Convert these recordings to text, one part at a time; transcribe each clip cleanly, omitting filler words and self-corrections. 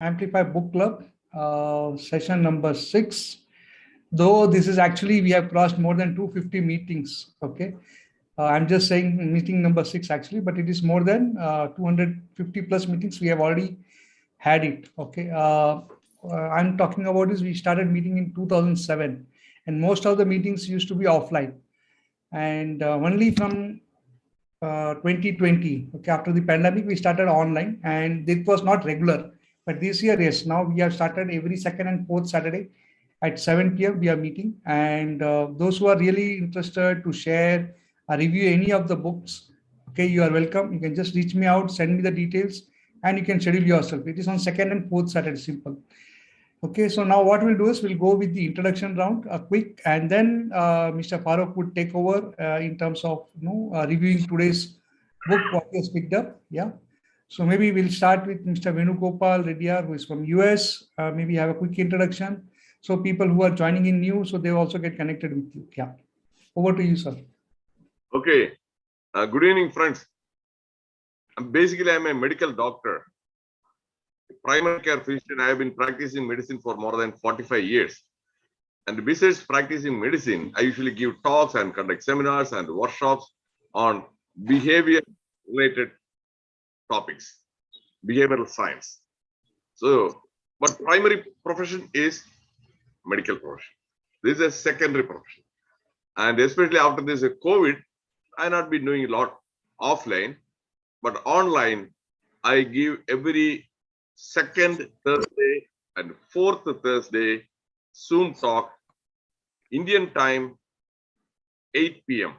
Amplify Book Club, session number 6. Though this is actually, we have crossed more than 250 meetings. Okay. I'm just saying meeting number 6 actually, but it is more than 250 plus meetings. We have already had it. Okay. I'm talking about is we started meeting in 2007 and most of the meetings used to be offline. And only from 2020, okay, after the pandemic, we started online and it was not regular. But this year, yes, now we have started every second and fourth Saturday at 7 p.m. We are meeting. And those who are really interested to share or review any of the books, okay, you are welcome. You can just reach me out, send me the details, and you can schedule yourself. It is on second and fourth Saturday, simple. Okay, so now what we'll do is we'll go with the introduction round, quick, and then Mr. Farokh would take over in terms of reviewing today's book, what he has picked up. Yeah. So maybe we'll start with Mr. Venugopal Reddyar, who is from US. Maybe have a quick introduction. So people who are joining in new, so they also get connected with you. Yeah. Over to you, sir. Okay. Good evening, friends. Basically, I'm a medical doctor. Primary care physician. I have been practicing medicine for more than 45 years. And besides practicing medicine, I usually give talks and conduct seminars and workshops on behavior-related topics, behavioral science. So, but primary profession is medical profession. This is a secondary profession. And especially after this COVID, I have not been doing a lot offline, but online, I give every second Thursday and fourth Thursday Zoom talk, Indian time, 8 p.m.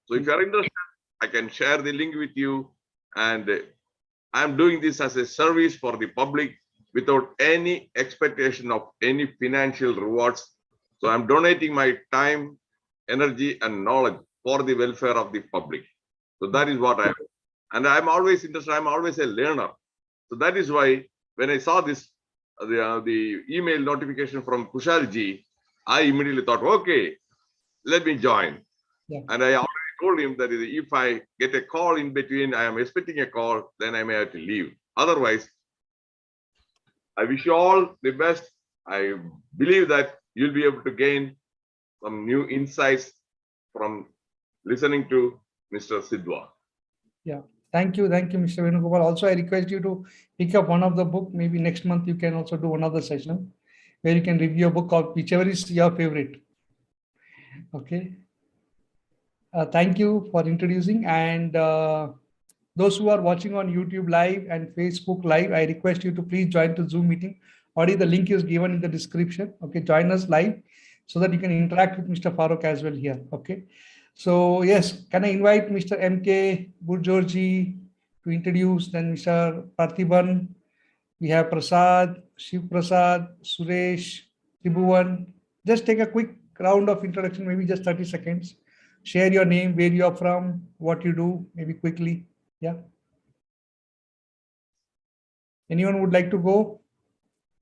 So if you are interested, I can share the link with you. And I'm doing this as a service for the public without any expectation of any financial rewards. So I'm donating my time, energy, and knowledge for the welfare of the public. So that is what I am. And I'm always interested. I'm always a learner. So that is why when I saw this, the email notification from Kushalji, I immediately thought, okay, let me join. Yeah. And I already told him that if I get a call in between, I am expecting a call, then I may have to leave. Otherwise, I wish you all the best. I believe that you'll be able to gain some new insights from listening to Mr. Sidhva. Yeah. Thank you, Mr. Venugopal. Also, I request you to pick up one of the book. Maybe next month you can also do another session where you can review a book of whichever is your favorite. Okay. Thank you for introducing. And those who are watching on YouTube Live and Facebook Live, I request you to please join the Zoom meeting. Already the link is given in the description. Okay, join us live so that you can interact with Mr. Farokh as well here. Okay. So yes, can I invite Mr. M.K. Burjorji to introduce, then Mr. Parthiban, we have Prasad, Shiv Prasad, Suresh, Tribhuvan. Just take a quick round of introduction, maybe just 30 seconds. Share your name, where you are from, what you do, maybe quickly. Yeah. Anyone would like to go?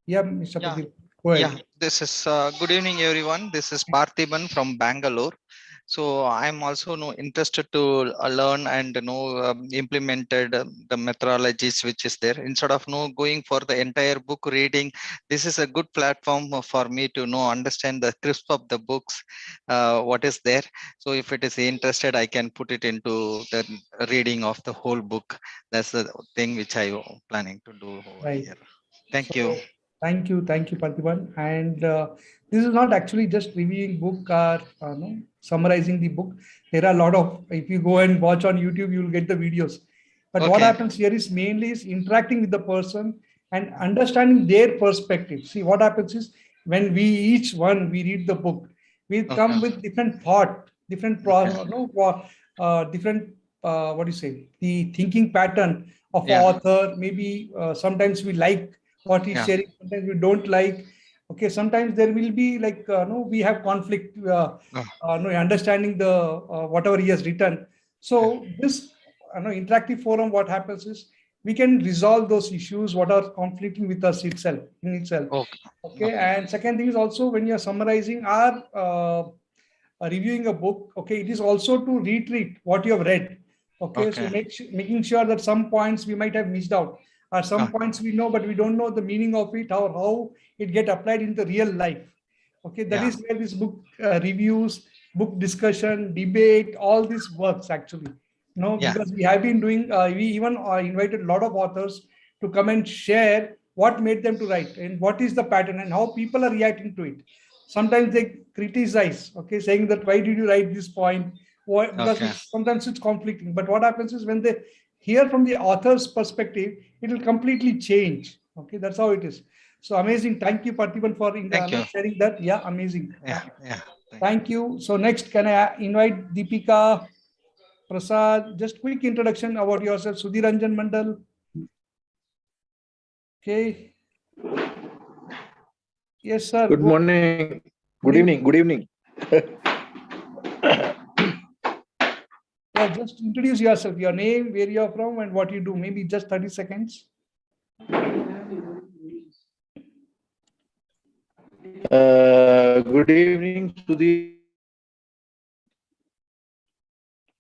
Yeah, Mr. Parthiban. Go ahead. Yeah, this is good evening, everyone. This is Parthiban from Bangalore. So I'm also interested to learn and implemented the methodologies which is there. Instead of going for the entire book reading, this is a good platform for me to understand the crisp of the books, what is there. So if it is interested, I can put it into the reading of the whole book. That's the thing which I planning to do over here. Thank you. Thank you, Parthiban. And this is not actually just reviewing book or summarizing the book. There are a lot of, if you go and watch on YouTube, you will get the videos. But what happens here is mainly is interacting with the person and understanding their perspective. See, what happens is when we read the book, we come with different thought, different different what do you say, the thinking pattern of author. Maybe sometimes we like what he's sharing, sometimes we don't like. Okay, sometimes there will be like we have conflict understanding the whatever he has written. So this interactive forum, what happens is we can resolve those issues what are conflicting with us itself. Okay. And second thing is also when you're summarizing or reviewing a book, okay, it is also to reiterate what you have read. Okay. So making sure that some points we might have missed out, Some points we know, but we don't know the meaning of it or how it get applied in the real life. Okay, that is where this book reviews, book discussion, debate, all this works actually. Because we have been doing, we even invited a lot of authors to come and share what made them to write and what is the pattern and how people are reacting to it. Sometimes they criticize, okay, saying that why did you write this point? Why? Because sometimes it's conflicting. But what happens is when they hear from the author's perspective, it will completely change. Okay, that's how it is. So amazing. Thank you, Parthiban, for sharing that. Yeah, amazing. Yeah. Thank you. So next, can I invite Deepika, Prasad? Just quick introduction about yourself. Sudhiranjan Mandal. Okay. Yes, sir. Good morning. Good evening. Good evening. Yeah, just introduce yourself, your name, where you're from, and what you do. Maybe just 30 seconds. Good evening, Sudhir.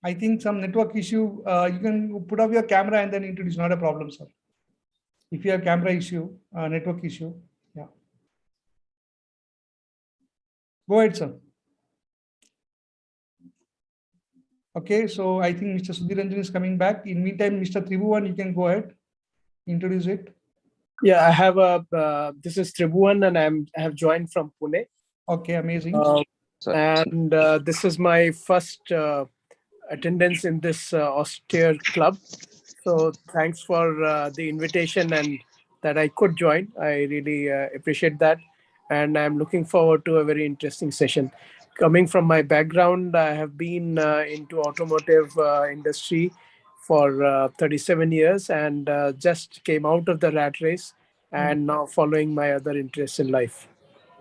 I think some network issue. You can put up your camera and then introduce. Not a problem, sir. If you have camera issue, network issue, yeah. Go ahead, sir. Okay, so I think Mr. Sudhiranjan is coming back. In meantime, Mr. Tribhuvan, you can go ahead, introduce it. Yeah, I have this is Tribhuvan and I have joined from Pune. Okay, amazing. And this is my first attendance in this austere club. So thanks for the invitation and that I could join. I really appreciate that. And I'm looking forward to a very interesting session. Coming from my background, I have been into automotive industry for 37 years and just came out of the rat race and now following my other interests in life.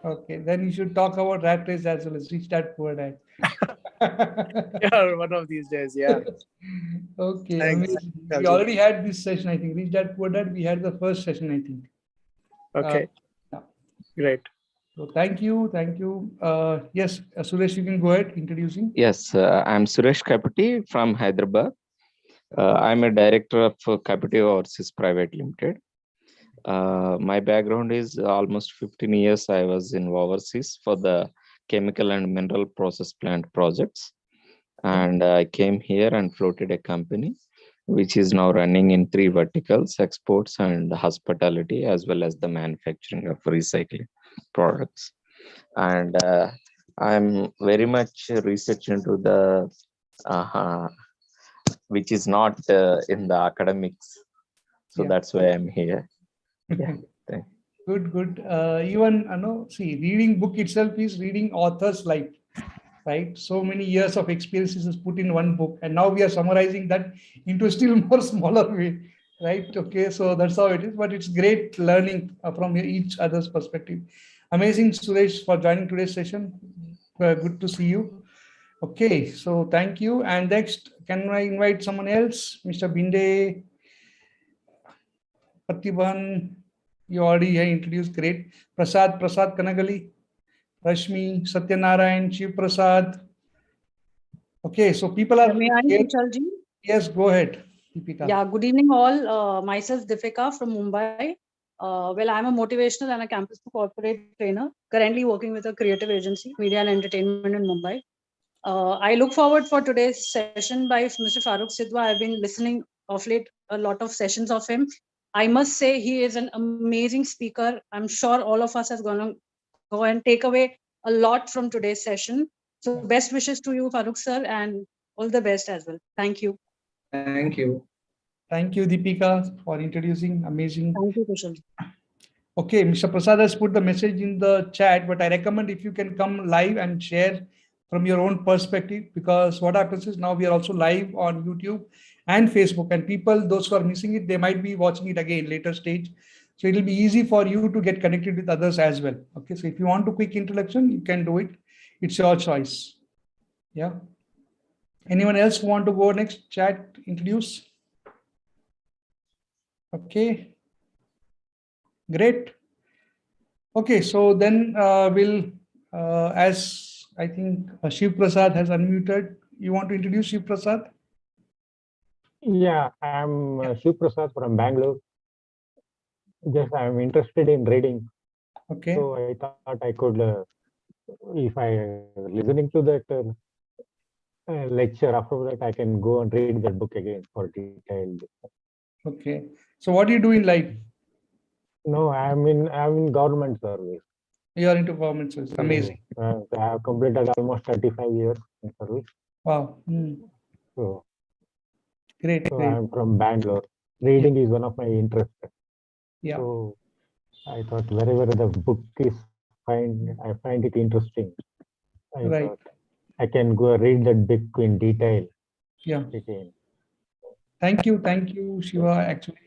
Okay, then you should talk about rat race as well as Rich Dad Poor Dad. Yeah, one of these days, yeah. Okay, Thanks. amazing. We already had this session, I think. Rich Dad Poor Dad, we had the first session, I think. Okay, great. So thank you. Yes, Suresh, you can go ahead introducing. Yes, I'm Suresh Kapati from Hyderabad. I'm a director of Kapati Overseas Private Limited. My background is almost 15 years. I was in overseas for the chemical and mineral process plant projects. And I came here and floated a company, which is now running in 3 verticals: exports and hospitality, as well as the manufacturing of recycling products. And I'm very much research into the which is not in the academics. So that's why I'm here. Yeah. Good. Even see, reading book itself is reading author's life, right? So many years of experiences is put in one book, and now we are summarizing that into a still more smaller way, right? Okay, so that's how it is. But it's great learning from each other's perspective. Amazing, Suresh, for joining today's session. Good to see you. Okay, so thank you. And next, can I invite someone else? Mr. Binde, Parthiban, you already introduced. Great. Prasad Kanagali, Rashmi, Satyanarayan, Shiv Prasad. Okay, so people are. May I, Vishal-ji? Yes, go ahead, Deepika. Yeah, good evening all. Myself, Deepika from Mumbai. Well, I'm a motivational and a campus to corporate trainer, currently working with a creative agency, media and entertainment in Mumbai. I look forward for today's session by Mr. Farokh Sidhva. I've been listening of late a lot of sessions of him. I must say he is an amazing speaker. I'm sure all of us are going to go and take away a lot from today's session. So best wishes to you, Farokh sir, and all the best as well. Thank you. Thank you. Thank you, Deepika, for introducing. Amazing. Thank you, Vishal. Okay, Mr. Prasad has put the message in the chat, but I recommend if you can come live and share from your own perspective, because what happens is now we are also live on YouTube and Facebook, and people, those who are missing it, they might be watching it again later stage. So it will be easy for you to get connected with others as well. Okay, so if you want to quick introduction, you can do it. It's your choice. Yeah. Anyone else who want to go next? Chat, introduce. Okay. Great. Okay, so then we'll, as I think Shiv Prasad has unmuted. You want to introduce Shiv Prasad? Yeah, I'm Shiv Prasad from Bangalore. just I'm interested in reading. Okay. So I thought I could, if I listening to that lecture, after that I can go and read that book again for detailed. Okay. So what do you do in life? No, I'm in government service. You are into government service. Amazing. So, I have completed almost 35 years in service. Wow. So, Great. so Great. I'm from Bangalore. Reading is one of my interests. Yeah. So I thought wherever the book is I find it interesting. I Right. thought I can go read that book in detail Yeah. again. Thank you, Shiva. Actually,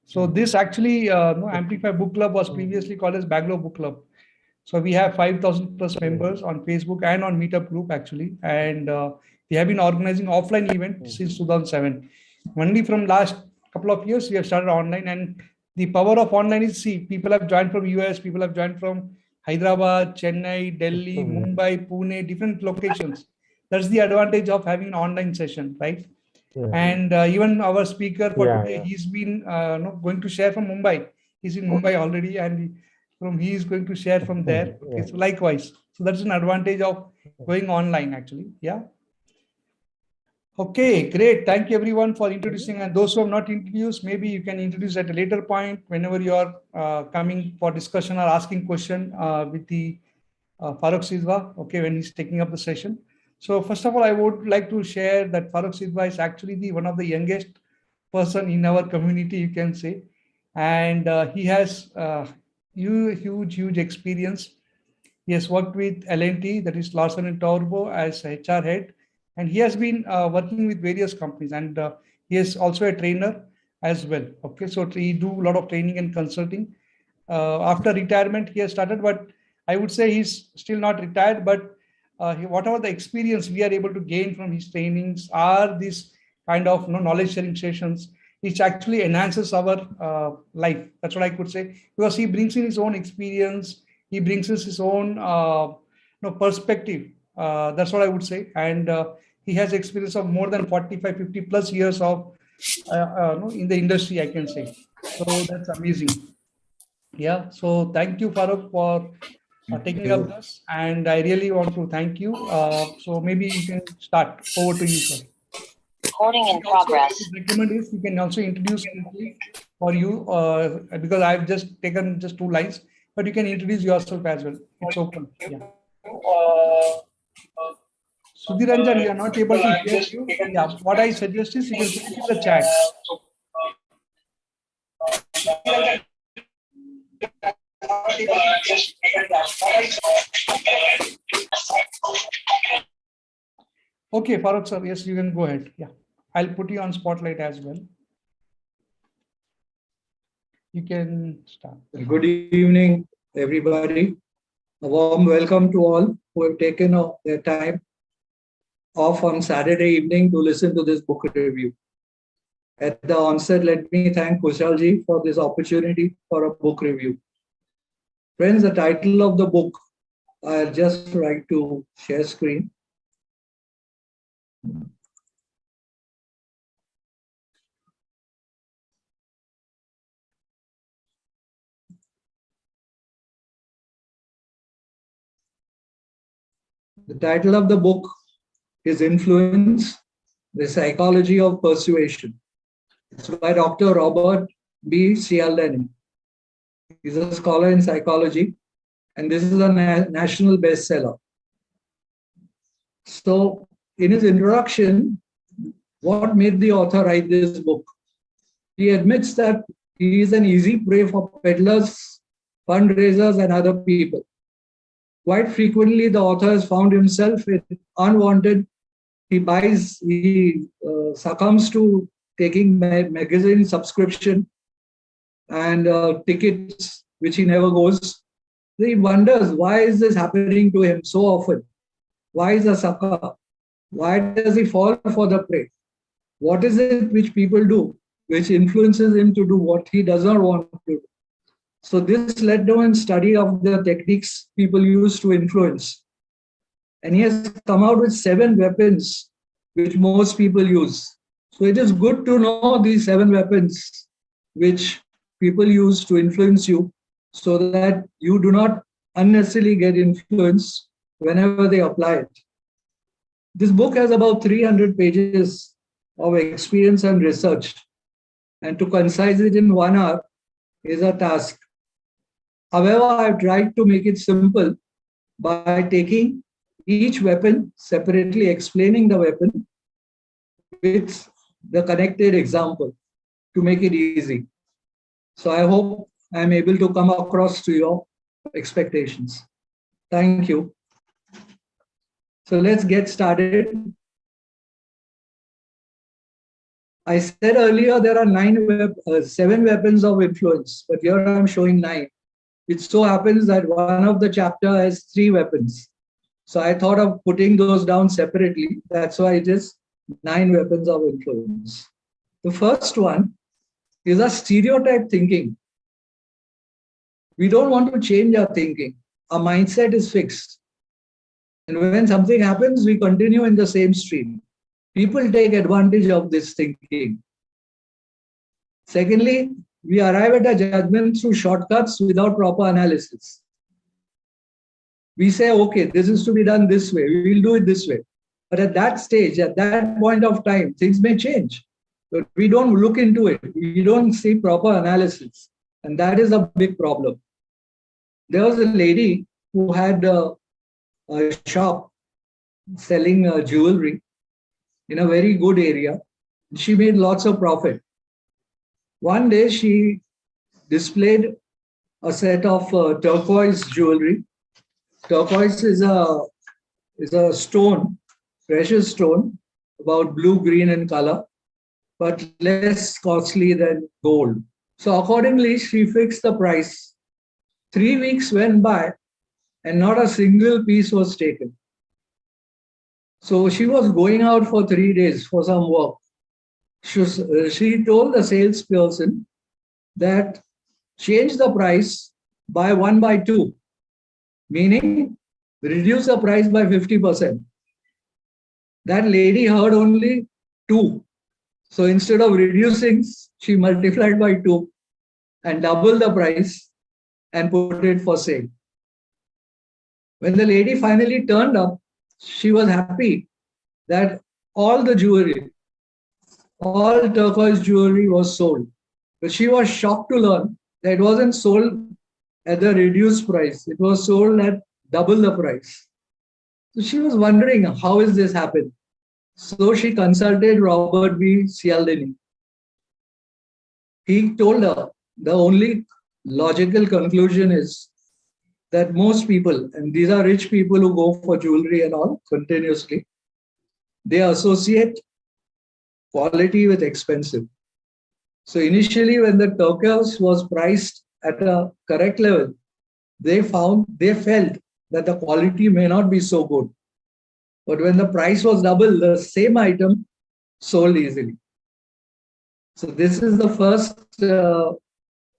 so this actually, no, Amplify Book Club was previously called as Bangalore Book Club. So we have 5,000 plus members on Facebook and on Meetup group actually, and we have been organizing offline event since 2007. Only from last couple of years we have started online, and the power of online is, see, people have joined from US, people have joined from Hyderabad, Chennai, Delhi, Mumbai, Pune, different locations. That's the advantage of having an online session, right? And even our speaker for today, he's been going to share from Mumbai. He's in Mumbai already, and he is going to share from there. Okay, so likewise, so that's an advantage of going online actually. Yeah. Okay, great. Thank you everyone for introducing, and those who have not introduced, maybe you can introduce at a later point whenever you are coming for discussion or asking question with the Farokh Sidhva. Okay, when he's taking up the session. So first of all, I would like to share that Farokh Sidhva is actually one of the youngest person in our community, you can say, and he has huge experience. He has worked with L&T, that is Larsen and Toubro, as HR head, and he has been working with various companies, and he is also a trainer as well. Okay, so he do a lot of training and consulting. After retirement, he has started, but I would say he's still not retired, but whatever the experience we are able to gain from his trainings are these kind of knowledge sharing sessions, which actually enhances our life. That's what I could say, because he brings in his own experience, he brings in his own perspective. That's what I would say, and he has experience of more than 45, 50 plus years of in the industry, I can say. So that's amazing. Yeah. So thank you, Farokh, for taking up this, and I really want to thank you. So maybe you can start. Over to you, sir. Recording in progress. Recommend is you can also introduce quickly for you because I've just taken just 2 lines, but you can introduce yourself as well. It's open. Yeah. Sudhiranjan, we are not able to hear you. Yeah. What I suggest is you can put it in the chat. Okay, Farokh sir, yes, you can go ahead. Yeah, I'll put you on spotlight as well. You can start. Good evening, everybody. A warm welcome to all who have taken their time off on Saturday evening to listen to this book review. At the onset, let me thank Kushalji for this opportunity for a book review. Friends, the title of the book, I'll just like to share screen. The title of the book is Influence, the Psychology of Persuasion. It's by Dr. Robert B. Cialdini. He's a scholar in psychology, and this is a national bestseller. So, in his introduction, what made the author write this book? He admits that he is an easy prey for peddlers, fundraisers, and other people. Quite frequently, the author has found himself unwanted. He succumbs to taking magazine subscription and tickets, which he never goes. He wonders, why is this happening to him so often? Why is a sucker? Why does he fall for the prey? What is it which people do, which influences him to do what he does not want to do? So this led to a study of the techniques people use to influence. And he has come out with 7 weapons which most people use. So it is good to know these 7 weapons which people use to influence you so that you do not unnecessarily get influenced whenever they apply it. This book has about 300 pages of experience and research, and to concise it in 1 hour is a task. However, I've tried to make it simple by taking each weapon separately, explaining the weapon with the connected example to make it easy. So I hope I'm able to come across to your expectations. Thank you. So let's get started. I said earlier there are 7 weapons of influence, but here I'm showing 9. It so happens that one of the chapter has 3 weapons. So I thought of putting those down separately. That's why it is 9 weapons of influence. The first one is a stereotype thinking. We don't want to change our thinking. Our mindset is fixed. And when something happens, we continue in the same stream. People take advantage of this thinking. Secondly, we arrive at a judgment through shortcuts without proper analysis. We say, okay, this is to be done this way. We will do it this way. But at that stage, at that point of time, things may change. But we don't look into it. We don't see proper analysis. And that is a big problem. There was a lady who had a shop selling jewelry in a very good area. She made lots of profit. One day she displayed a set of turquoise jewelry. Turquoise is a stone, precious stone, about blue-green in color, but less costly than gold. So accordingly, she fixed the price. 3 weeks went by and not a single piece was taken. So she was going out for 3 days for some work. She told the salesperson that change the price by 1/2, meaning reduce the price by 50%. That lady heard only 2. So instead of reducing, she multiplied by 2 and doubled the price and put it for sale. When the lady finally turned up, she was happy that all the jewelry, all turquoise jewelry was sold. But she was shocked to learn that it wasn't sold at the reduced price. It was sold at double the price. So she was wondering, how is this happened? So she consulted Robert B. Cialdini. He told her the only logical conclusion is that most people, and these are rich people who go for jewelry and all continuously, they associate quality with expensive. So initially when the turquoise was priced at a correct level, they felt that the quality may not be so good. But when the price was double, the same item sold easily. So this is the first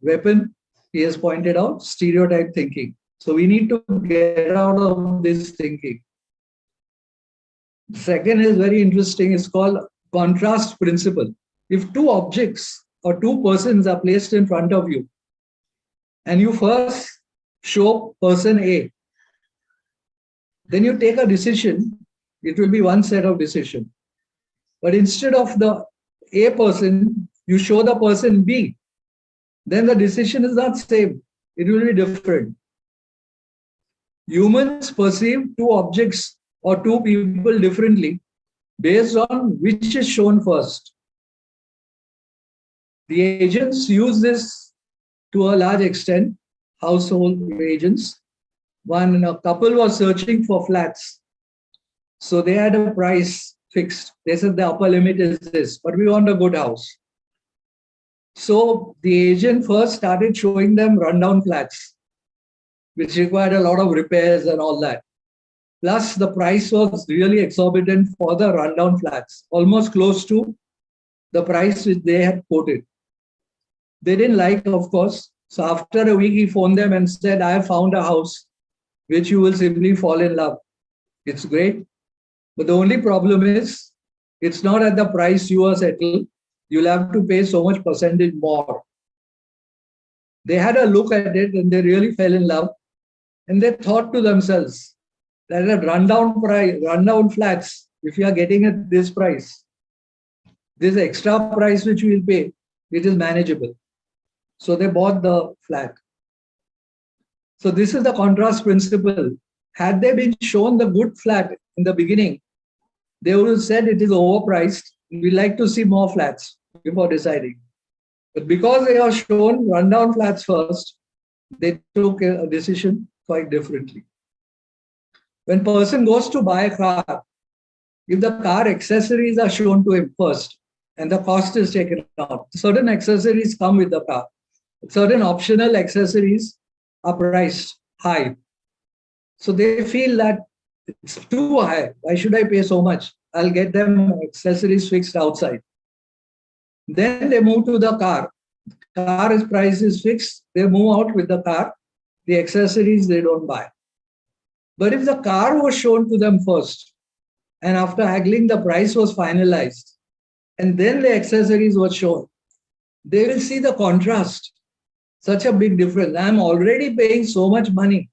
weapon he has pointed out, stereotype thinking. So we need to get out of this thinking. Second is very interesting. It's called contrast principle. If 2 objects or 2 persons are placed in front of you, and you first show person A, then you take a decision, it will be one set of decision. But instead of the A person, you show the person B, then the decision is not same. It will be different. Humans perceive 2 objects or 2 people differently based on which is shown first. The agents use this to a large extent, household agents. A couple was searching for flats. So they had a price fixed. They said the upper limit is this, but we want a good house. So the agent first started showing them rundown flats, which required a lot of repairs and all that. Plus, the price was really exorbitant for the rundown flats, almost close to the price which they had quoted. They didn't like, of course. So after a week, he phoned them and said, I have found a house which you will simply fall in love. It's great. But the only problem is, it's not at the price you are settled. You'll have to pay so much percentage more. They had a look at it and they really fell in love. And they thought to themselves that at rundown flats, if you are getting at this price, this extra price which we will pay, it is manageable. So they bought the flat. So this is the contrast principle. Had they been shown the good flat in the beginning, they would have said it is overpriced. We like to see more flats before deciding. But because they are shown rundown flats first, they took a decision quite differently. When a person goes to buy a car, if the car accessories are shown to him first and the cost is taken out, certain accessories come with the car. Certain optional accessories are priced high. So they feel that it's too high. Why should I pay so much? I'll get them accessories fixed outside. Then they move to the car. Car price is fixed. They move out with the car. The accessories they don't buy. But if the car was shown to them first, and after haggling the price was finalized, and then the accessories were shown, they will see the contrast. Such a big difference. I'm already paying so much money.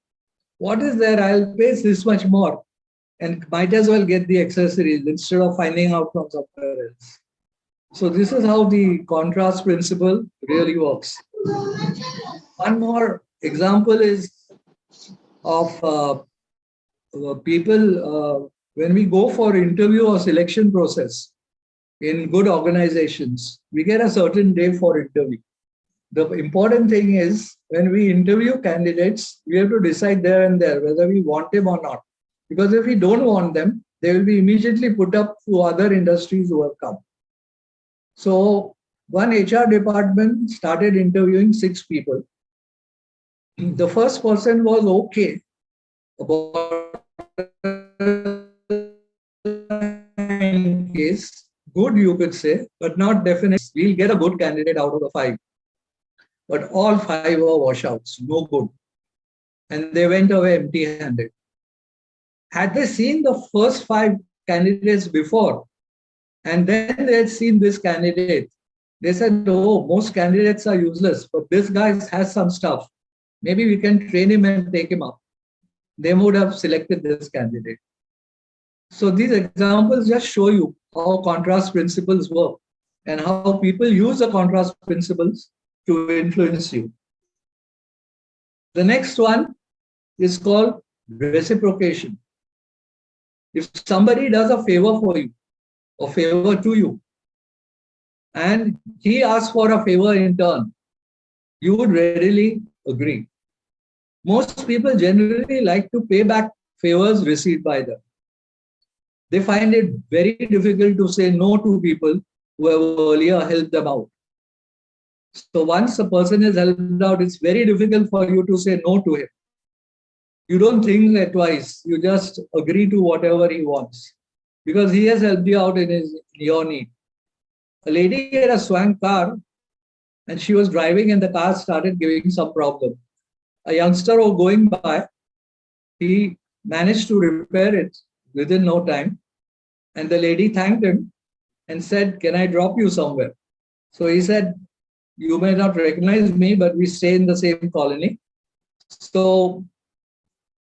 What is there? I'll pay this much more and might as well get the accessories instead of finding out from somewhere else. So this is how the contrast principle really works. One more example is of people when we go for interview or selection process in good organizations, we get a certain day for interview. The important thing is when we interview candidates, we have to decide there and there whether we want them or not. Because if we don't want them, they will be immediately put up to other industries who have come. So one HR department started interviewing 6 people. The first person was okay about case, good you could say, but not definite. We'll get a good candidate out of the 5. But all 5 were washouts, no good. And they went away empty-handed. Had they seen the first 5 candidates before, and then they had seen this candidate, they said, oh, most candidates are useless, but this guy has some stuff. Maybe we can train him and take him up. They would have selected this candidate. So these examples just show you how contrast principles work and how people use the contrast principles to influence you. The next one is called reciprocation. If somebody does a favor for you, or favor to you, and he asks for a favor in turn, you would readily agree. Most people generally like to pay back favors received by them. They find it very difficult to say no to people who have earlier helped them out. So once a person is helped out, it's very difficult for you to say no to him. You don't think twice. You just agree to whatever he wants because he has helped you out in your need. A lady had a swank car and she was driving and the car started giving some problem. A youngster was going by. He managed to repair it within no time. And the lady thanked him and said, can I drop you somewhere? So he said, you may not recognize me, but we stay in the same colony. So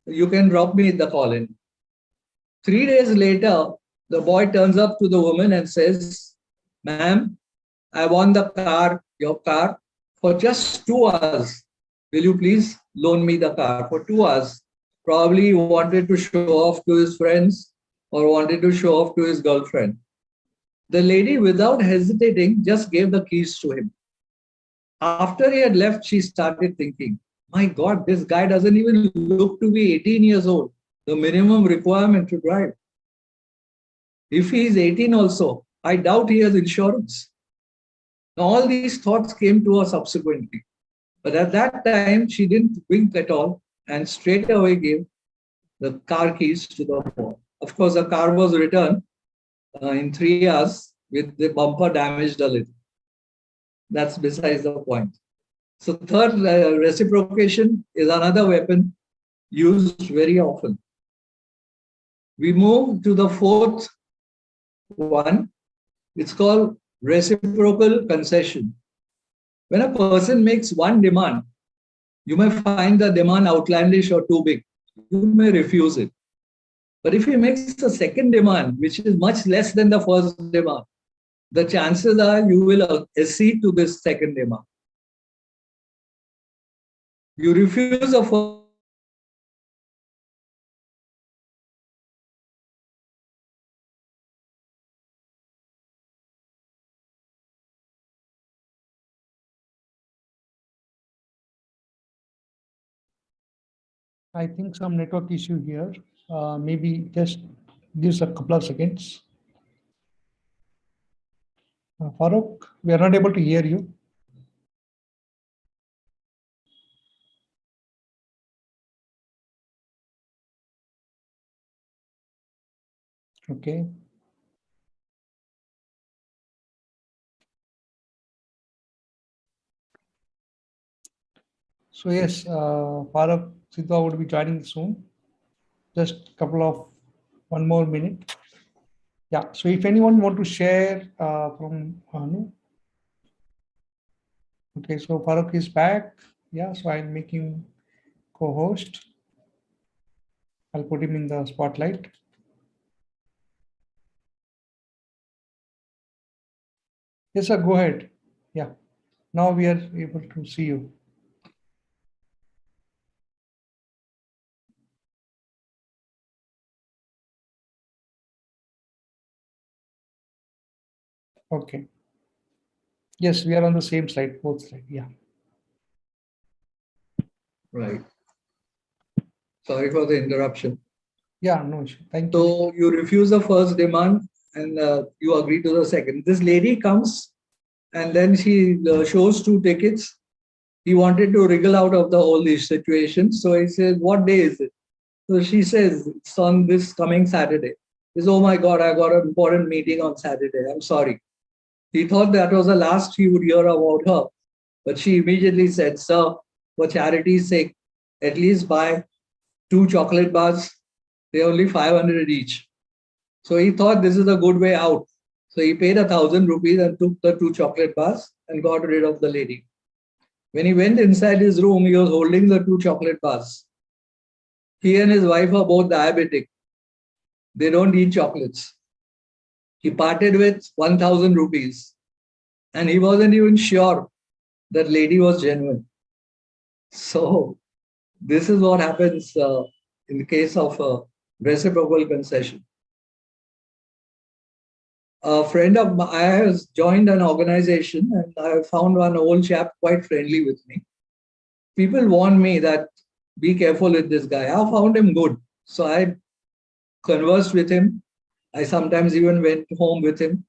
you can drop me in the colony. 3 days later, the boy turns up to the woman and says, ma'am, I want the car, your car, for just 2 hours. Will you please loan me the car for 2 hours? Probably he wanted to show off to his friends or wanted to show off to his girlfriend. The lady, without hesitating, just gave the keys to him. After he had left, she started thinking, my God, this guy doesn't even look to be 18 years old, the minimum requirement to drive. If he is 18 also, I doubt he has insurance. Now, all these thoughts came to her subsequently. But at that time, she didn't wink at all and straight away gave the car keys to the boy. Of course, the car was returned in 3 hours with the bumper damaged a little. That's besides the point. So third, reciprocation is another weapon used very often. We move to the fourth one. It's called reciprocal concession. When a person makes one demand, you may find the demand outlandish or too big. You may refuse it. But if he makes a second demand, which is much less than the first demand, the chances are you will accede to this second demand. You refuse a first. I think some network issue here. Maybe just gives a couple of seconds. Farokh, we are not able to hear you. Okay. So yes, Farokh, Sidhva would be joining soon. Just a couple of 1 more minute. Yeah. So if anyone want to share from Anu. Okay. So Farokh is back. Yeah. So I'm making co-host. I'll put him in the spotlight. Yes, sir. Go ahead. Yeah. Now we are able to see you. Okay. Yes, we are on the same slide, both slides. Yeah. Right. Sorry for the interruption. Yeah, no issue. Thank you. So you refuse the first demand and you agree to the second. This lady comes and then she shows 2 tickets. He wanted to wriggle out of the whole situation. So he says, what day is it? So she says, it's on this coming Saturday. He says, oh my God, I got an important meeting on Saturday. I'm sorry. He thought that was the last he would hear about her. But she immediately said, sir, for charity's sake, at least buy 2 chocolate bars. They're only 500 each. So he thought this is a good way out. So he paid 1,000 rupees and took the 2 chocolate bars and got rid of the lady. When he went inside his room, he was holding the 2 chocolate bars. He and his wife are both diabetic. They don't eat chocolates. He parted with 1,000 rupees. And he wasn't even sure that lady was genuine. So this is what happens in the case of a reciprocal concession. A friend of mine, I has joined an organization and I found one old chap quite friendly with me. People warn me that be careful with this guy. I found him good. So I conversed with him. I sometimes even went home with him.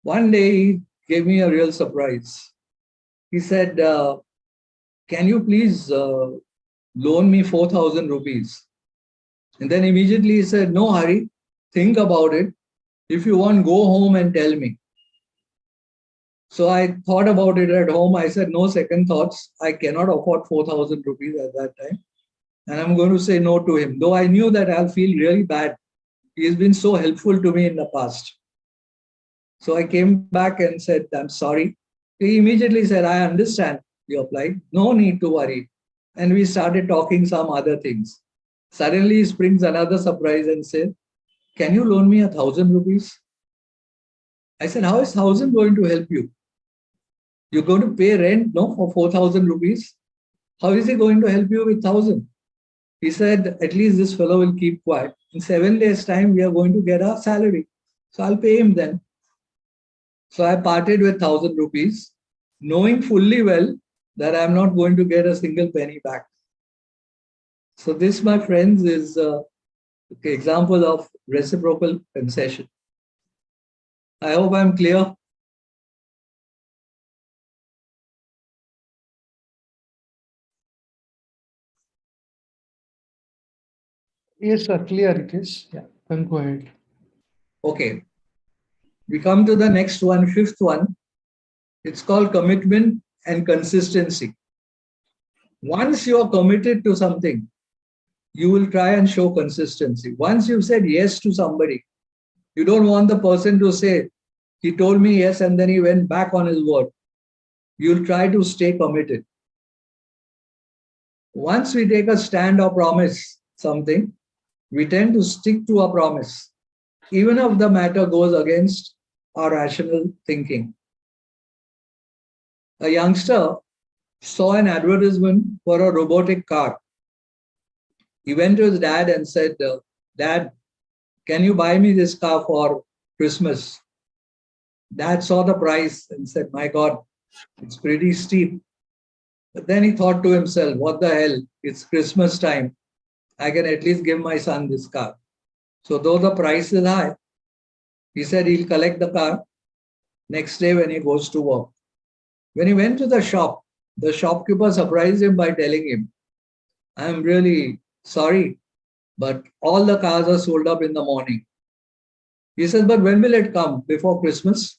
One day he gave me a real surprise. He said, can you please loan me 4,000 rupees? And then immediately he said, no hurry, think about it. If you want, go home and tell me. So I thought about it at home. I said, no second thoughts. I cannot afford 4,000 rupees at that time. And I'm going to say no to him. Though I knew that I'll feel really bad. He's been so helpful to me in the past. So I came back and said, I'm sorry. He immediately said, I understand you applied. No need to worry. And we started talking some other things. Suddenly he springs another surprise and said, can you loan me 1,000 rupees? I said, how is 1,000 going to help you? You're going to pay rent, no, for 4,000 rupees. How is he going to help you with 1,000? He said, at least this fellow will keep quiet. In 7 days' time, we are going to get our salary. So I'll pay him then. So I parted with 1,000 rupees, knowing fully well that I'm not going to get a single penny back. So this, my friends, is an example of reciprocal concession. I hope I'm clear. Yes, sir. Clear it is. Yeah. Then go ahead. Okay. We come to the next one, 5th one. It's called commitment and consistency. Once you are committed to something, you will try and show consistency. Once you've said yes to somebody, you don't want the person to say, he told me yes, and then he went back on his word. you'll try to stay committed. Once we take a stand or promise something, we tend to stick to a promise, even if the matter goes against our rational thinking. A youngster saw an advertisement for a robotic car. He went to his dad and said, Dad, can you buy me this car for Christmas? Dad saw the price and said, my God, it's pretty steep. But then he thought to himself, what the hell, it's Christmas time. I can at least give my son this car. So though the price is high, he said he'll collect the car next day when he goes to work. When he went to the shopkeeper surprised him by telling him, I'm really sorry, but all the cars are sold up in the morning. He says, but when will it come? Before Christmas?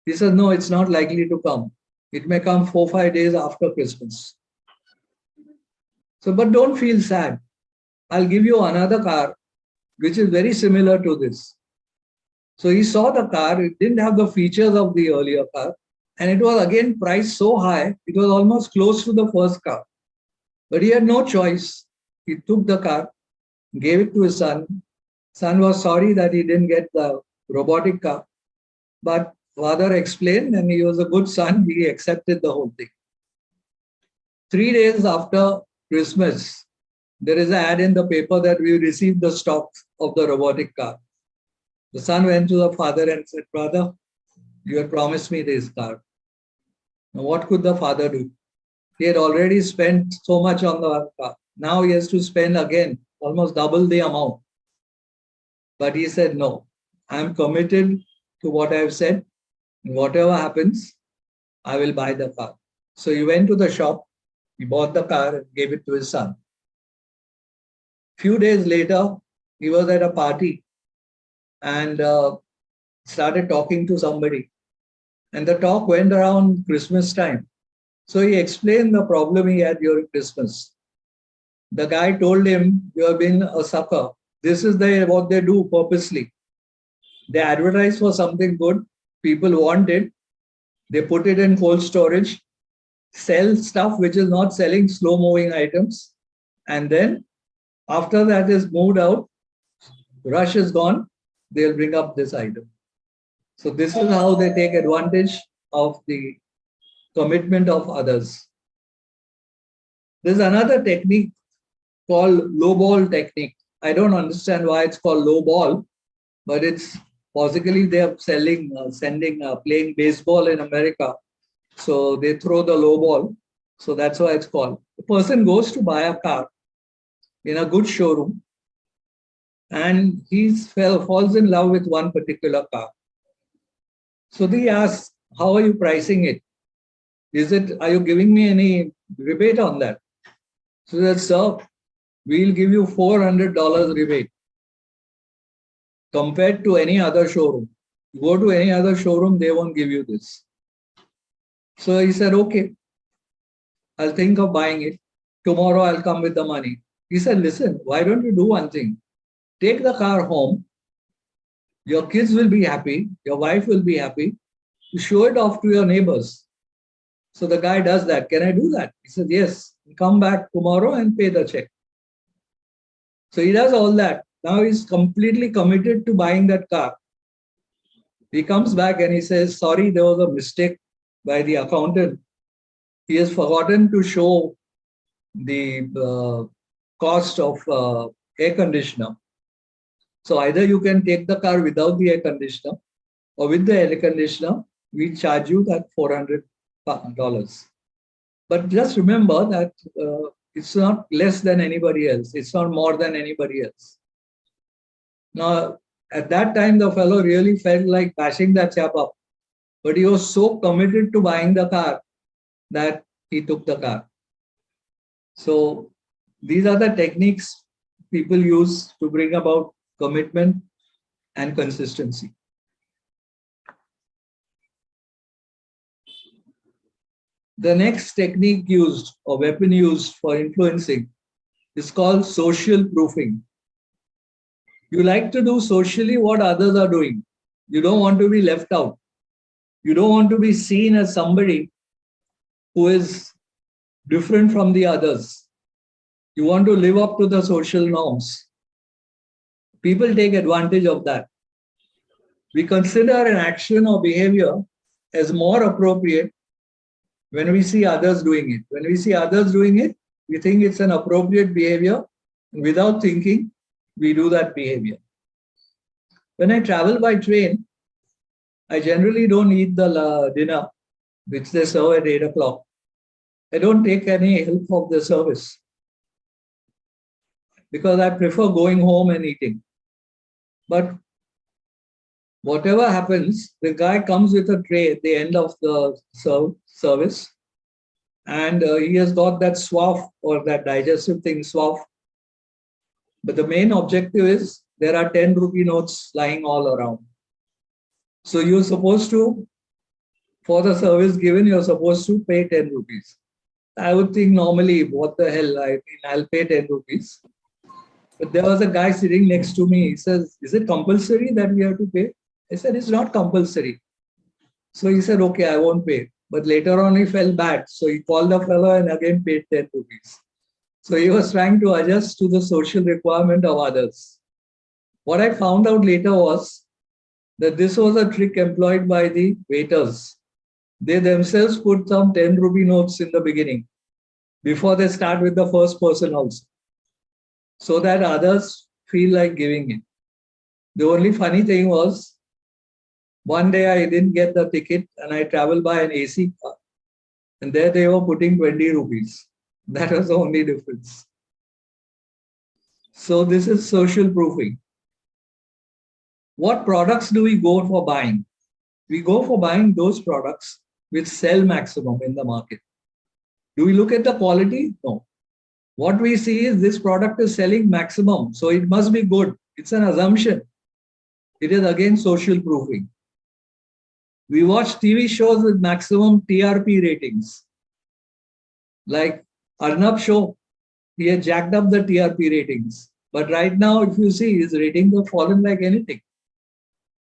He says, no, it's not likely to come. It may come 4 or 5 days after Christmas. So, but don't feel sad. I'll give you another car, which is very similar to this. So he saw the car, it didn't have the features of the earlier car. And it was again priced so high, it was almost close to the first car. But he had no choice. He took the car, gave it to his son. Son was sorry that he didn't get the robotic car. But father explained, and he was a good son. He accepted the whole thing. 3 days after Christmas, there is an ad in the paper that we received the stock of the robotic car. The son went to the father and said, brother, you had promised me this car. Now, what could the father do? He had already spent so much on the car. Now he has to spend again, almost double the amount. But he said, no, I'm committed to what I've said. Whatever happens, I will buy the car. So he went to the shop, he bought the car and gave it to his son. Few days later, he was at a party and started talking to somebody. And the talk went around Christmas time. So he explained the problem he had during Christmas. The guy told him, you have been a sucker. This is what they do purposely. They advertise for something good. People want it. They put it in cold storage, sell stuff which is not selling slow-moving items. And then after that is moved out, rush is gone, they'll bring up this item. So this is how they take advantage of the commitment of others. There's another technique called low ball technique. I don't understand why it's called low ball, but it's basically they're playing baseball in America. So they throw the low ball. So that's why it's called. The person goes to buy a car in a good showroom and he falls in love with one particular car. So they ask, how are you pricing it? Are you giving me any rebate on that? So they said, sir, we'll give you $400 rebate compared to any other showroom. You go to any other showroom, they won't give you this. So he said, okay, I'll think of buying it. Tomorrow I'll come with the money. He said, listen, why don't you do one thing? Take the car home. Your kids will be happy. Your wife will be happy. You show it off to your neighbors. So the guy does that. Can I do that? He said, yes. Come back tomorrow and pay the check. So he does all that. Now he's completely committed to buying that car. He comes back and he says, sorry, there was a mistake by the accountant. He has forgotten to show the cost of air conditioner. So either you can take the car without the air conditioner or with the air conditioner, we charge you that $400. But just remember that it's not less than anybody else. It's not more than anybody else. Now, at that time, the fellow really felt like bashing that chap up. But he was so committed to buying the car that he took the car. So these are the techniques people use to bring about commitment and consistency. The next technique used or weapon used for influencing is called social proofing. You like to do socially what others are doing. You don't want to be left out. You don't want to be seen as somebody who is different from the others. You want to live up to the social norms. People take advantage of that. We consider an action or behavior as more appropriate when we see others doing it. When we see others doing it, we think it's an appropriate behavior. And without thinking, we do that behavior. When I travel by train, I generally don't eat the dinner, which they serve at 8 o'clock. I don't take any help of the service because I prefer going home and eating. But whatever happens, the guy comes with a tray at the end of the service, and he has got that swaf or that digestive thing, swaf. But the main objective is there are 10 rupee notes lying all around. So you're supposed to, for the service given, you're supposed to pay 10 rupees. I would think normally, what the hell, I'll pay 10 rupees. But there was a guy sitting next to me. He says, is it compulsory that we have to pay? I said, it's not compulsory. So he said, okay, I won't pay. But later on, he felt bad. So he called the fellow and again paid 10 rupees. So he was trying to adjust to the social requirement of others. What I found out later was that this was a trick employed by the waiters. They themselves put some 10 rupee notes in the beginning before they start with the first person also, so that others feel like giving it. The only funny thing was, one day I didn't get the ticket and I traveled by an AC car, and there they were putting 20 rupees. That was the only difference. So this is social proofing. What products do we go for buying? We go for buying those products which sell maximum in the market. Do we look at the quality? No. What we see is this product is selling maximum, so it must be good. It's an assumption. It is again social proofing. We watch TV shows with maximum TRP ratings. Like Arnab show, he had jacked up the TRP ratings. But right now, if you see, his ratings have fallen like anything.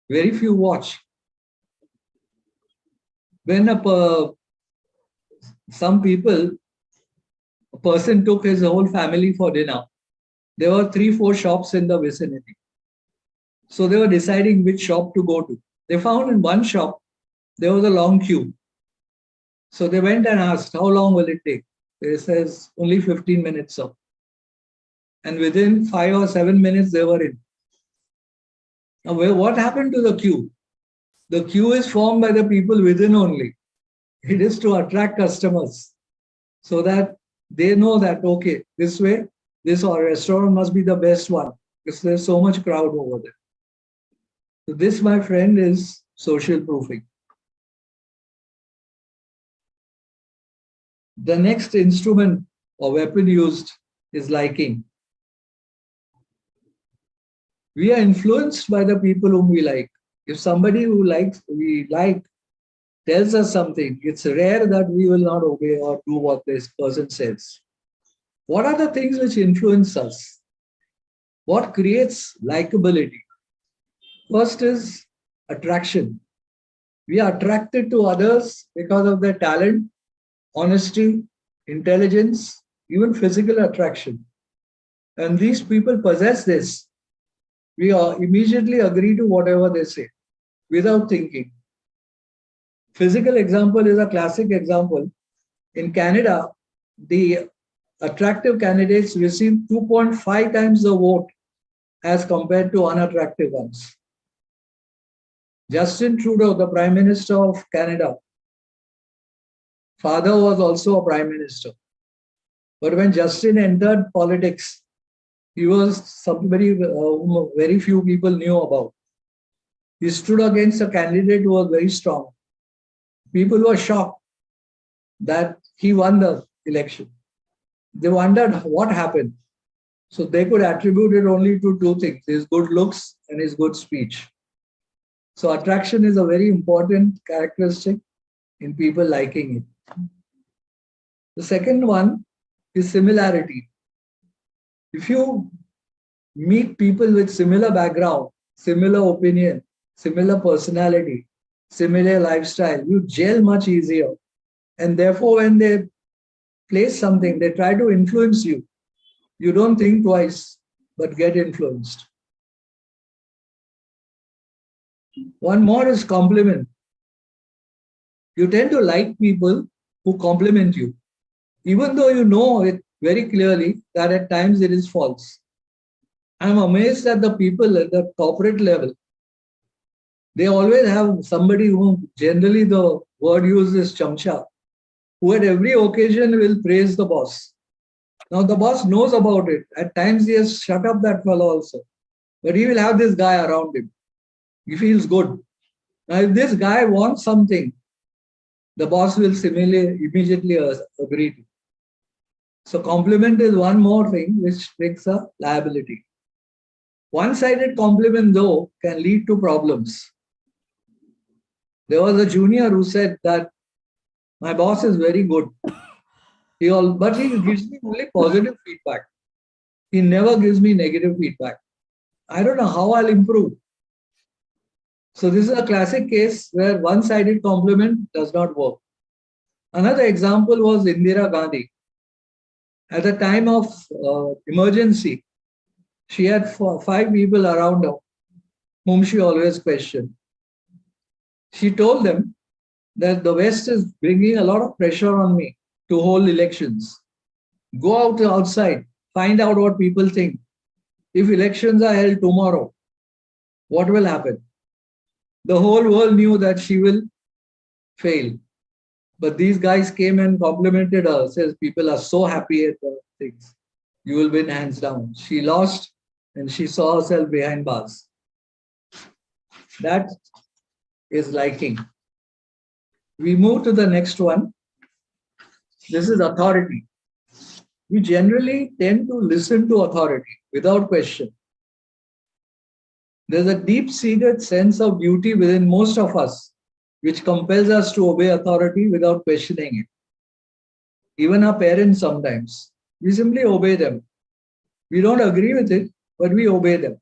Very few watch. When some people, a person took his whole family for dinner, there were 3-4 shops in the vicinity. So they were deciding which shop to go to. They found in one shop, there was a long queue. So they went and asked, how long will it take? They says, only 15 minutes, sir. And within 5 or 7 minutes, they were in. Now, what happened to the queue? The queue is formed by the people within only. It is to attract customers so that they know that, okay, this way, this restaurant must be the best one because there's so much crowd over there. So this, my friend, is social proofing. The next instrument or weapon used is liking. We are influenced by the people whom we like. If somebody who we like tells us something, it's rare that we will not obey or do what this person says. What are the things which influence us? What creates likability? First is attraction. We are attracted to others because of their talent, honesty, intelligence, even physical attraction. And these people possess this. We immediately agree to whatever they say without thinking. Physical example is a classic example. In Canada, the attractive candidates receive 2.5 times the vote as compared to unattractive ones. Justin Trudeau, the Prime Minister of Canada, father was also a Prime Minister. But when Justin entered politics, he was somebody whom very few people knew about. He stood against a candidate who was very strong. People were shocked that he won the election. They wondered what happened. So they could attribute it only to 2 things, his good looks and his good speech. So attraction is a very important characteristic in people liking it. The second one is similarity. If you meet people with similar background, similar opinion, similar personality, similar lifestyle, you gel much easier And therefore, when they place something, they try to influence you. You don't think twice, but get influenced. One more is compliment. You tend to like people who compliment you, even though you know it very clearly that at times it is false. I'm amazed at the people at the corporate level. They always have somebody who, generally the word used is chamcha, who at every occasion will praise the boss. Now the boss knows about it. At times he has shut up that fellow also. But he will have this guy around him. He feels good. Now if this guy wants something, the boss will immediately agree to. So compliment is one more thing which makes a liability. One-sided compliment, though, can lead to problems. There was a junior who said that my boss is very good. But he gives me only positive feedback. He never gives me negative feedback. I don't know how I'll improve. So this is a classic case where one-sided compliment does not work. Another example was Indira Gandhi. At the time of emergency, she had 5 people around her whom she always questioned. She told them that the West is bringing a lot of pressure on me to hold elections. Go outside, find out what people think. If elections are held tomorrow, what will happen? The whole world knew that she will fail. But these guys came and complimented her, says people are so happy at the things. You will win hands down. She lost and she saw herself behind bars. That is liking. We move to the next one. This is authority. We generally tend to listen to authority without question. There's a deep-seated sense of duty within most of us, which compels us to obey authority without questioning it. Even our parents sometimes, we simply obey them. We don't agree with it, but we obey them.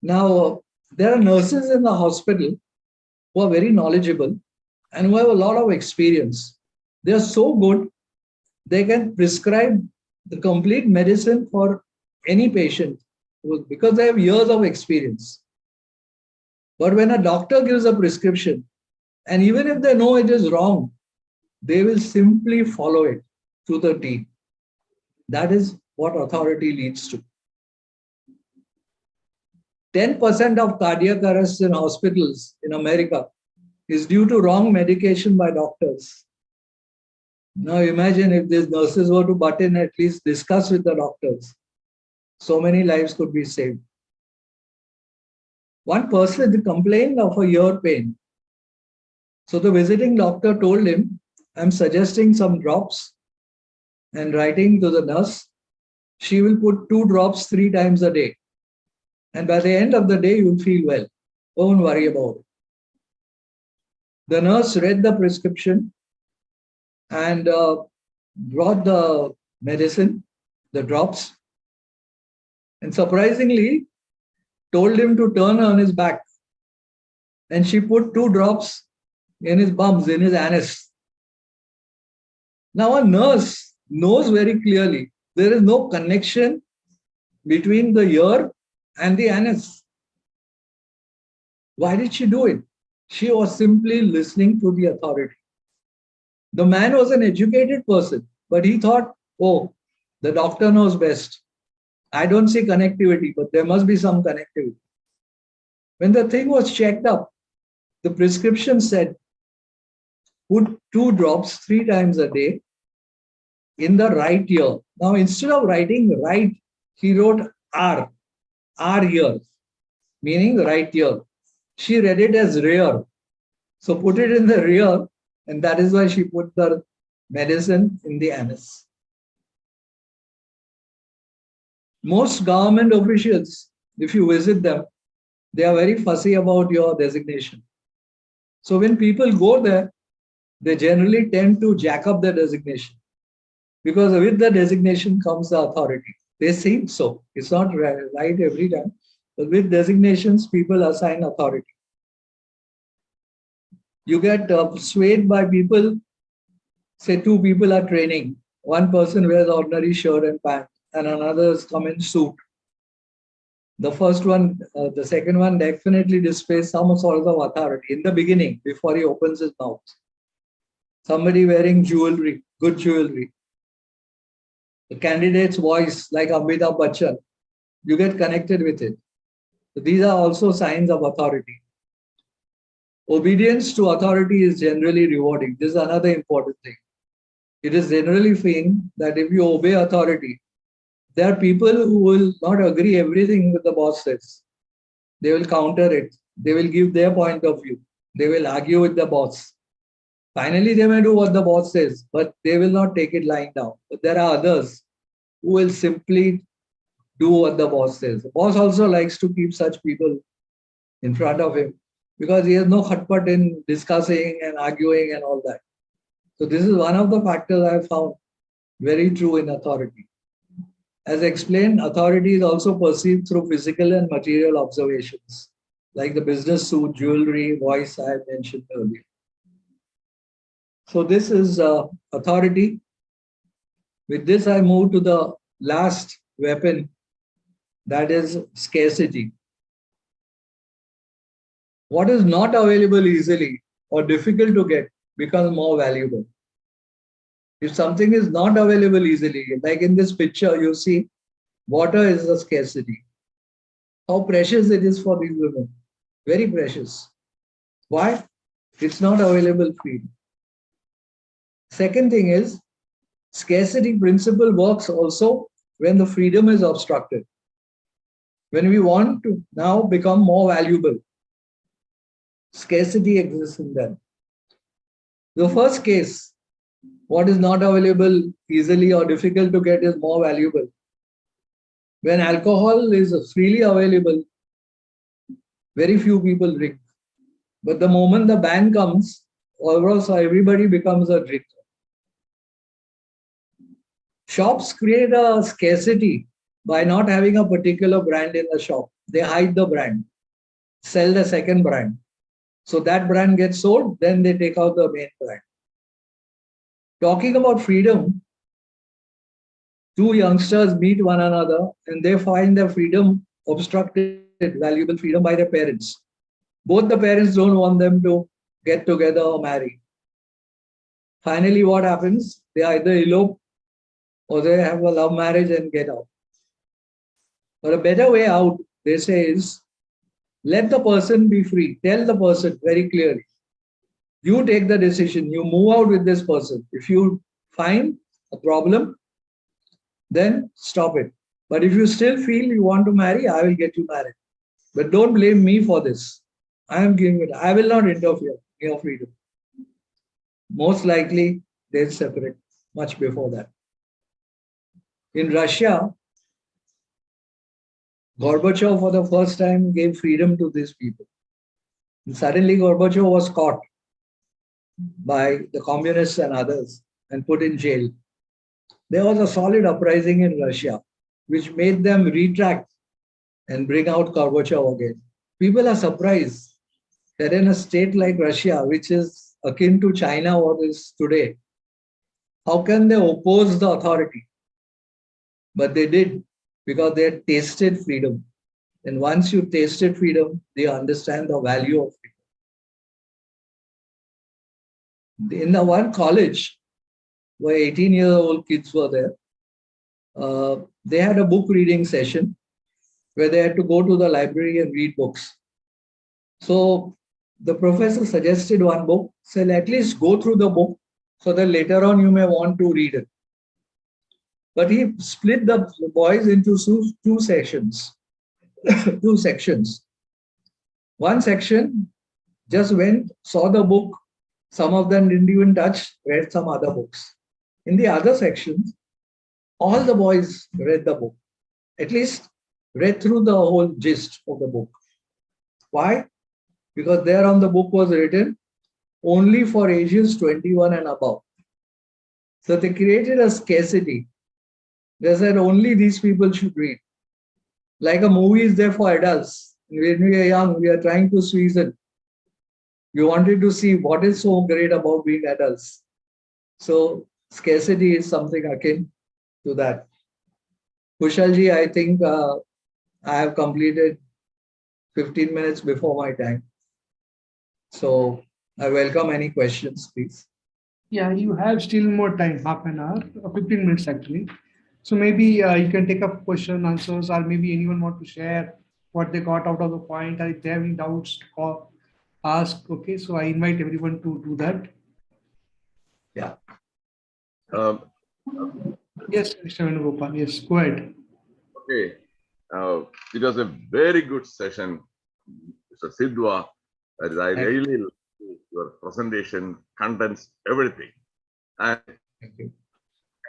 Now, there are nurses in the hospital who are very knowledgeable and who have a lot of experience. They are so good, they can prescribe the complete medicine for any patient because they have years of experience. But when a doctor gives a prescription, and even if they know it is wrong, they will simply follow it to the T. That is what authority leads to. 10% of cardiac arrests in hospitals in America is due to wrong medication by doctors. Now imagine if these nurses were to butt in, at least discuss with the doctors. So many lives could be saved. One person complained of a ear pain. So the visiting doctor told him, I'm suggesting some drops, and writing to the nurse, she will put 2 drops 3 times a day. And by the end of the day, you'll feel well. Don't worry about it. The nurse read the prescription and brought the medicine, the drops, and surprisingly told him to turn on his back. And she put 2 drops in his bums, in his anus. Now a nurse knows very clearly there is no connection between the ear and the anus. Why did she do it? She was simply listening to the authority. The man was an educated person, but he thought, oh, the doctor knows best. I don't see connectivity, but there must be some connectivity. When the thing was checked up, the prescription said, put 2 drops 3 times a day in the right ear. Now, instead of writing right, he wrote R ear, meaning right ear. She read it as rear. So put it in the rear, and that is why she put the medicine in the anus. Most government officials, if you visit them, they are very fussy about your designation. So when people go there, they generally tend to jack up their designation because with the designation comes the authority. They think so. It's not right every time, but with designations, people assign authority. You get swayed by people. Say two people are training. One person wears ordinary shirt and pant and another is come in suit. The first one, the second one definitely displays some sort of authority in the beginning before he opens his mouth. Somebody wearing jewelry, good jewelry. The candidate's voice, like Amitabh Bachchan, you get connected with it. So these are also signs of authority. Obedience to authority is generally rewarding. This is another important thing. It is generally seen that if you obey authority, there are people who will not agree everything with the boss says. They will counter it. They will give their point of view. They will argue with the boss. Finally, they may do what the boss says, but they will not take it lying down. But there are others who will simply do what the boss says. The boss also likes to keep such people in front of him because he has no khatpat in discussing and arguing and all that. So this is one of the factors I have found very true in authority. As explained, authority is also perceived through physical and material observations, like the business suit, jewelry, voice I have mentioned earlier. So this is authority. With this, I move to the last weapon, that is scarcity. What is not available easily or difficult to get becomes more valuable. If something is not available easily, like in this picture, you see water is a scarcity. How precious it is for these women. Very precious. Why? It's not available freely. Second thing is, scarcity principle works also when the freedom is obstructed. When we want to now become more valuable, scarcity exists in them. The first case, what is not available easily or difficult to get is more valuable. When alcohol is freely available, very few people drink. But the moment the ban comes, also everybody becomes a drinker. Shops create a scarcity by not having a particular brand in the shop. They hide the brand, sell the second brand. So that brand gets sold, then they take out the main brand. Talking about freedom, two youngsters meet one another and they find their freedom obstructed, valuable freedom, by their parents. Both the parents don't want them to get together or marry. Finally, what happens? They either elope or they have a love marriage and get out. But a better way out, they say, is let the person be free. Tell the person very clearly. You take the decision. You move out with this person. If you find a problem, then stop it. But if you still feel you want to marry, I will get you married. But don't blame me for this. I am giving it. I will not interfere in your freedom. Most likely, they'll separate much before that. In Russia, Gorbachev for the first time gave freedom to these people. And suddenly Gorbachev was caught by the communists and others and put in jail. There was a solid uprising in Russia, which made them retract and bring out Gorbachev again. People are surprised that in a state like Russia, which is akin to China, what is today, how can they oppose the authority? But they did, because they had tasted freedom. And once you tasted freedom, they understand the value of freedom. In the one college, where 18-year-old kids were there, they had a book reading session where they had to go to the library and read books. So the professor suggested one book, said at least go through the book so that later on you may want to read it. But he split the boys into two sections. Two sections. One section just went, saw the book. Some of them didn't even touch, read some other books. In the other sections, all the boys read the book, at least read through the whole gist of the book. Why? Because there on the book was written only for ages 21 and above. So they created a scarcity. They said only these people should read. Like a movie is there for adults. When we are young, we are trying to squeeze in. We wanted to see what is so great about being adults. So scarcity is something akin to that. Kushalji, I think I have completed 15 minutes before my time. So I welcome any questions, please. Yeah, you have still more time, half an hour, 15 minutes actually. So maybe you can take up question answers, or maybe anyone want to share what they got out of the point, or if they have any doubts or ask. Okay, so I invite everyone to do that. Yeah. Yes, Mr. Venugopal. Yes, go ahead. Okay. It was a very good session, Mr. Sidhva. I really like your presentation, contents, everything. And Thank you.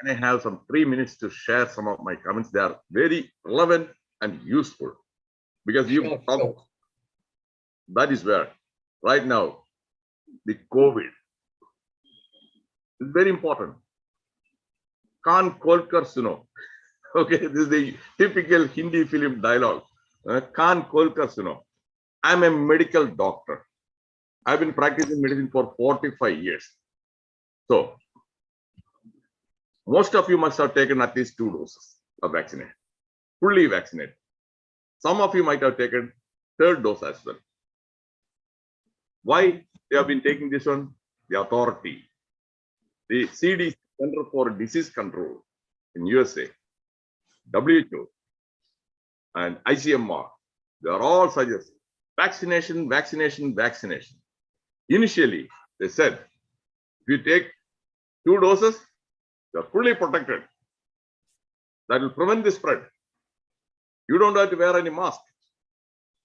can I have some 3 minutes to share some of my comments? They are very relevant and useful because you talk. That is where right now the COVID is very important. Khan Kolkar Suno. Okay, this is the typical Hindi film dialogue. Khan Kolkar Suno. I'm a medical doctor. I've been practicing medicine for 45 years. So, most of you must have taken at least 2 doses of vaccination, fully vaccinated. Some of you might have taken 3rd dose as well. Why they have been taking this one? The authority, the CDC, Center for Disease Control in USA, WHO, and ICMR, they are all suggesting vaccination, vaccination, vaccination. Initially, they said, if you take 2 doses, you are fully protected. That will prevent the spread. You don't have to wear any mask.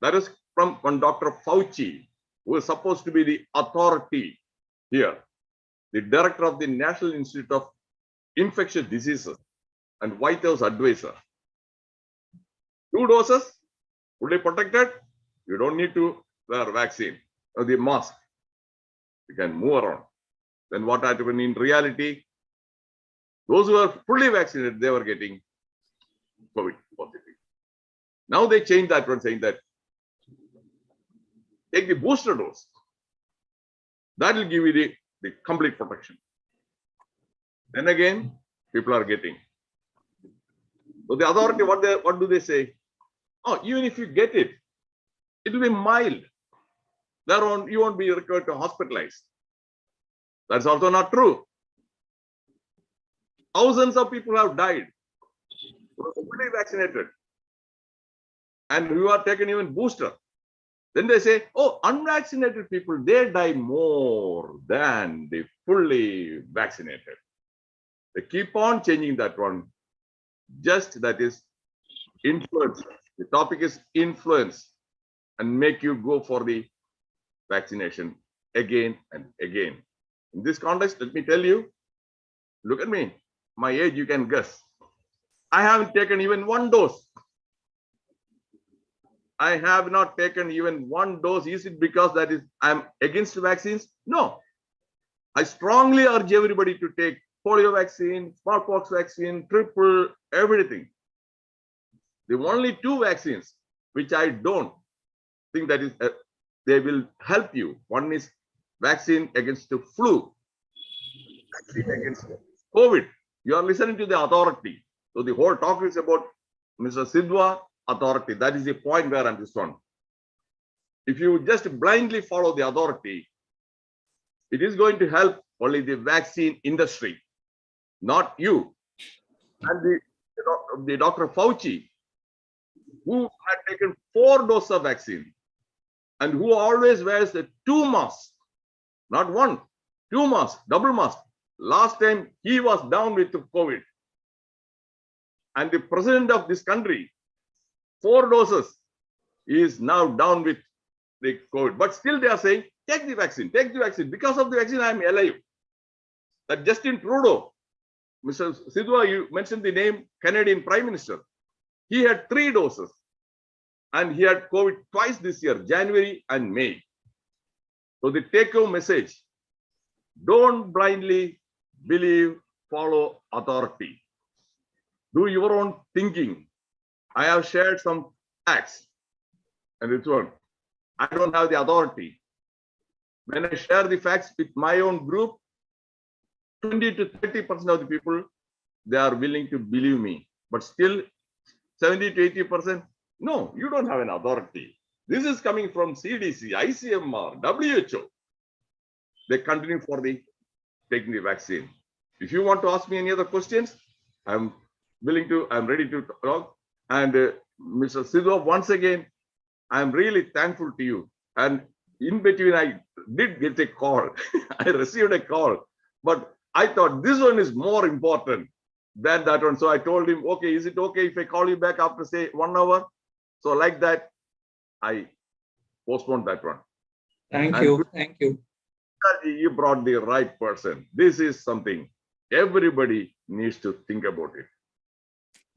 That is from one Dr. Fauci, who is supposed to be the authority here, the director of the National Institute of Infectious Diseases and White House advisor. 2 doses, fully protected. You don't need to wear vaccine or the mask. You can move around. Then what happened in reality? Those who are fully vaccinated, they were getting COVID positive. Now they changed that one, saying that take the booster dose. That will give you the complete protection. Then again, people are getting. So the authority, what do they say? Oh, even if you get it, it will be mild. You won't be required to hospitalize. That's also not true. Thousands of people have died who are fully vaccinated and who are taken even booster. Then they say, oh, unvaccinated people, they die more than the fully vaccinated. They keep on changing that one. Just that is influence. The topic is influence and make you go for the vaccination again and again. In this context, let me tell you, look at me, my age, you can guess. I haven't taken even 1 dose. I have not taken even 1 dose. Is it because that is I'm against vaccines? No. I strongly urge everybody to take polio vaccine, smallpox vaccine, triple, everything. The only 2 vaccines which I don't think that is they will help you. One is vaccine against the flu, vaccine against COVID. You are listening to the authority. So the whole talk is about Mr. Sidhva, authority. That is the point where I'm just on. If you just blindly follow the authority, it is going to help only the vaccine industry, not you. And the Dr. Fauci, who had taken 4 doses of vaccine and who always wears the 2 masks, not 1, 2 masks, double mask. Last time he was down with COVID. And the president of this country, 4 doses, is now down with the COVID. But still they are saying, take the vaccine, take the vaccine. Because of the vaccine, I am alive. That Justin Trudeau, Mr. Sidhva, you mentioned the name Canadian Prime Minister. He had 3 doses and he had COVID twice this year, January and May. So the take-home message, don't blindly believe, follow authority. Do your own thinking. I have shared some facts and it's one. I don't have the authority. when I share the facts with my own group, 20 to 30% of the people, they are willing to believe me. But still, 70 to 80%, no, you don't have an authority. This is coming from CDC, ICMR, WHO. They continue for the taking the vaccine. If you want to ask me any other questions, I'm ready to talk. And Mr. Sidhva, once again, I'm really thankful to you. And in between, I did get a call. I received a call, but I thought this one is more important than that one. So I told him, okay, is it okay if I call you back after say 1 hour? So like that, I postponed that one. Thank you. Thank you. You brought the right person. This is something everybody needs to think about it.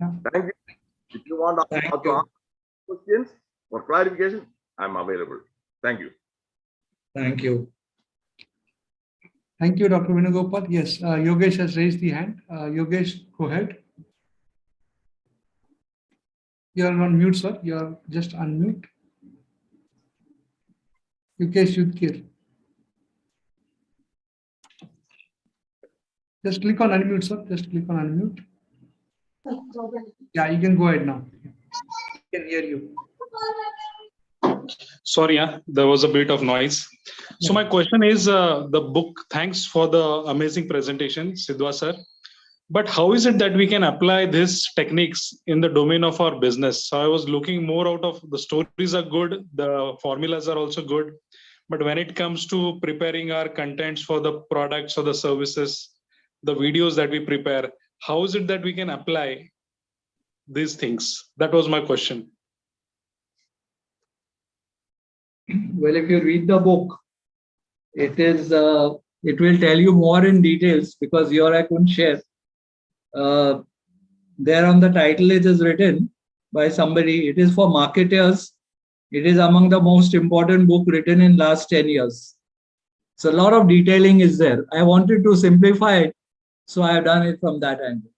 Yeah. Thank you. If you want to Thank ask you. questions or clarification, I'm available. Thank you. Thank you. Thank you, Dr. Venugopal. Yes, Yogesh has raised the hand. Yogesh, go ahead. You're on mute, sir. You're just unmute. Yogesh Yudkir. Just click on unmute, sir. Just click on unmute. Yeah, you can go ahead now. I can hear you. Sorry, there was a bit of noise. So my question is, the book, thanks for the amazing presentation, Sidhva sir. But how is it that we can apply these techniques in the domain of our business? So I was looking more out of the stories are good, the formulas are also good. But when it comes to preparing our contents for the products or the services, the videos that we prepare, how is it that we can apply these things? That was my question. Well, if you read the book, it will tell you more in details because here I couldn't share. There on the title it is written by somebody. It is for marketers. It is among the most important book written in last 10 years. So a lot of detailing is there. I wanted to simplify it, so I have done it from that angle.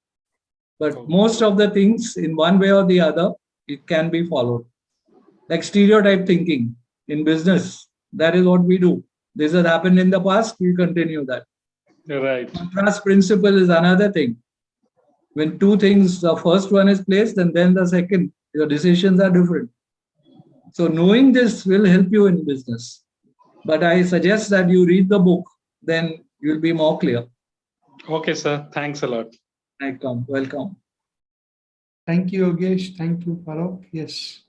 But most of the things in one way or the other, it can be followed. Like stereotype thinking in business, that is what we do. This has happened in the past, we continue that. Right. Contrast principle is another thing. When two things, the first one is placed and then the second, your decisions are different. So knowing this will help you in business. But I suggest that you read the book, then you'll be more clear. Okay, sir. Thanks a lot. Welcome. Thank you, Yogesh. Thank you, Farokh. Yes.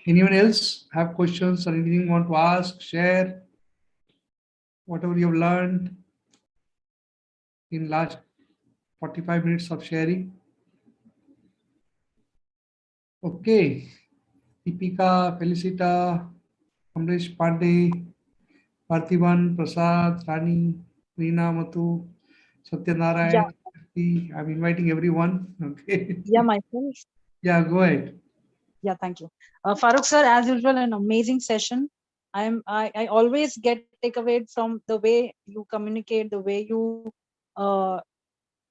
Anyone else have questions or anything you want to ask, share, whatever you've learned in last 45 minutes of sharing? Okay. Deepika, Felicita, Amresh Pandey, Parthiban, Prasad, Rani, Reena, Matu, Satyanarayan. Yeah. I'm inviting everyone. Okay. Yeah, myself. Yeah, go ahead. Yeah, thank you. Farokh sir, as usual, an amazing session. I always get takeaway from the way you communicate, the way you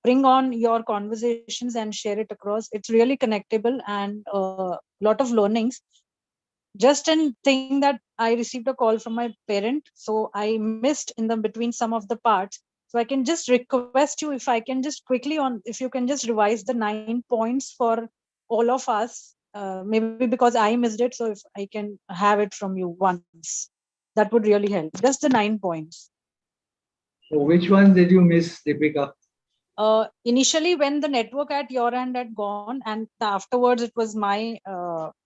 bring on your conversations and share it across. It's really connectable and a lot of learnings. Just in thing that I received a call from my parent, so I missed in the between some of the parts. So I can just request you if I can just quickly if you can just revise the 9 points for all of us, maybe because I missed it. So if I can have it from you once, that would really help. Just the 9 points. So which one did you miss, Deepika? Initially, when the network at your end had gone, and afterwards it was my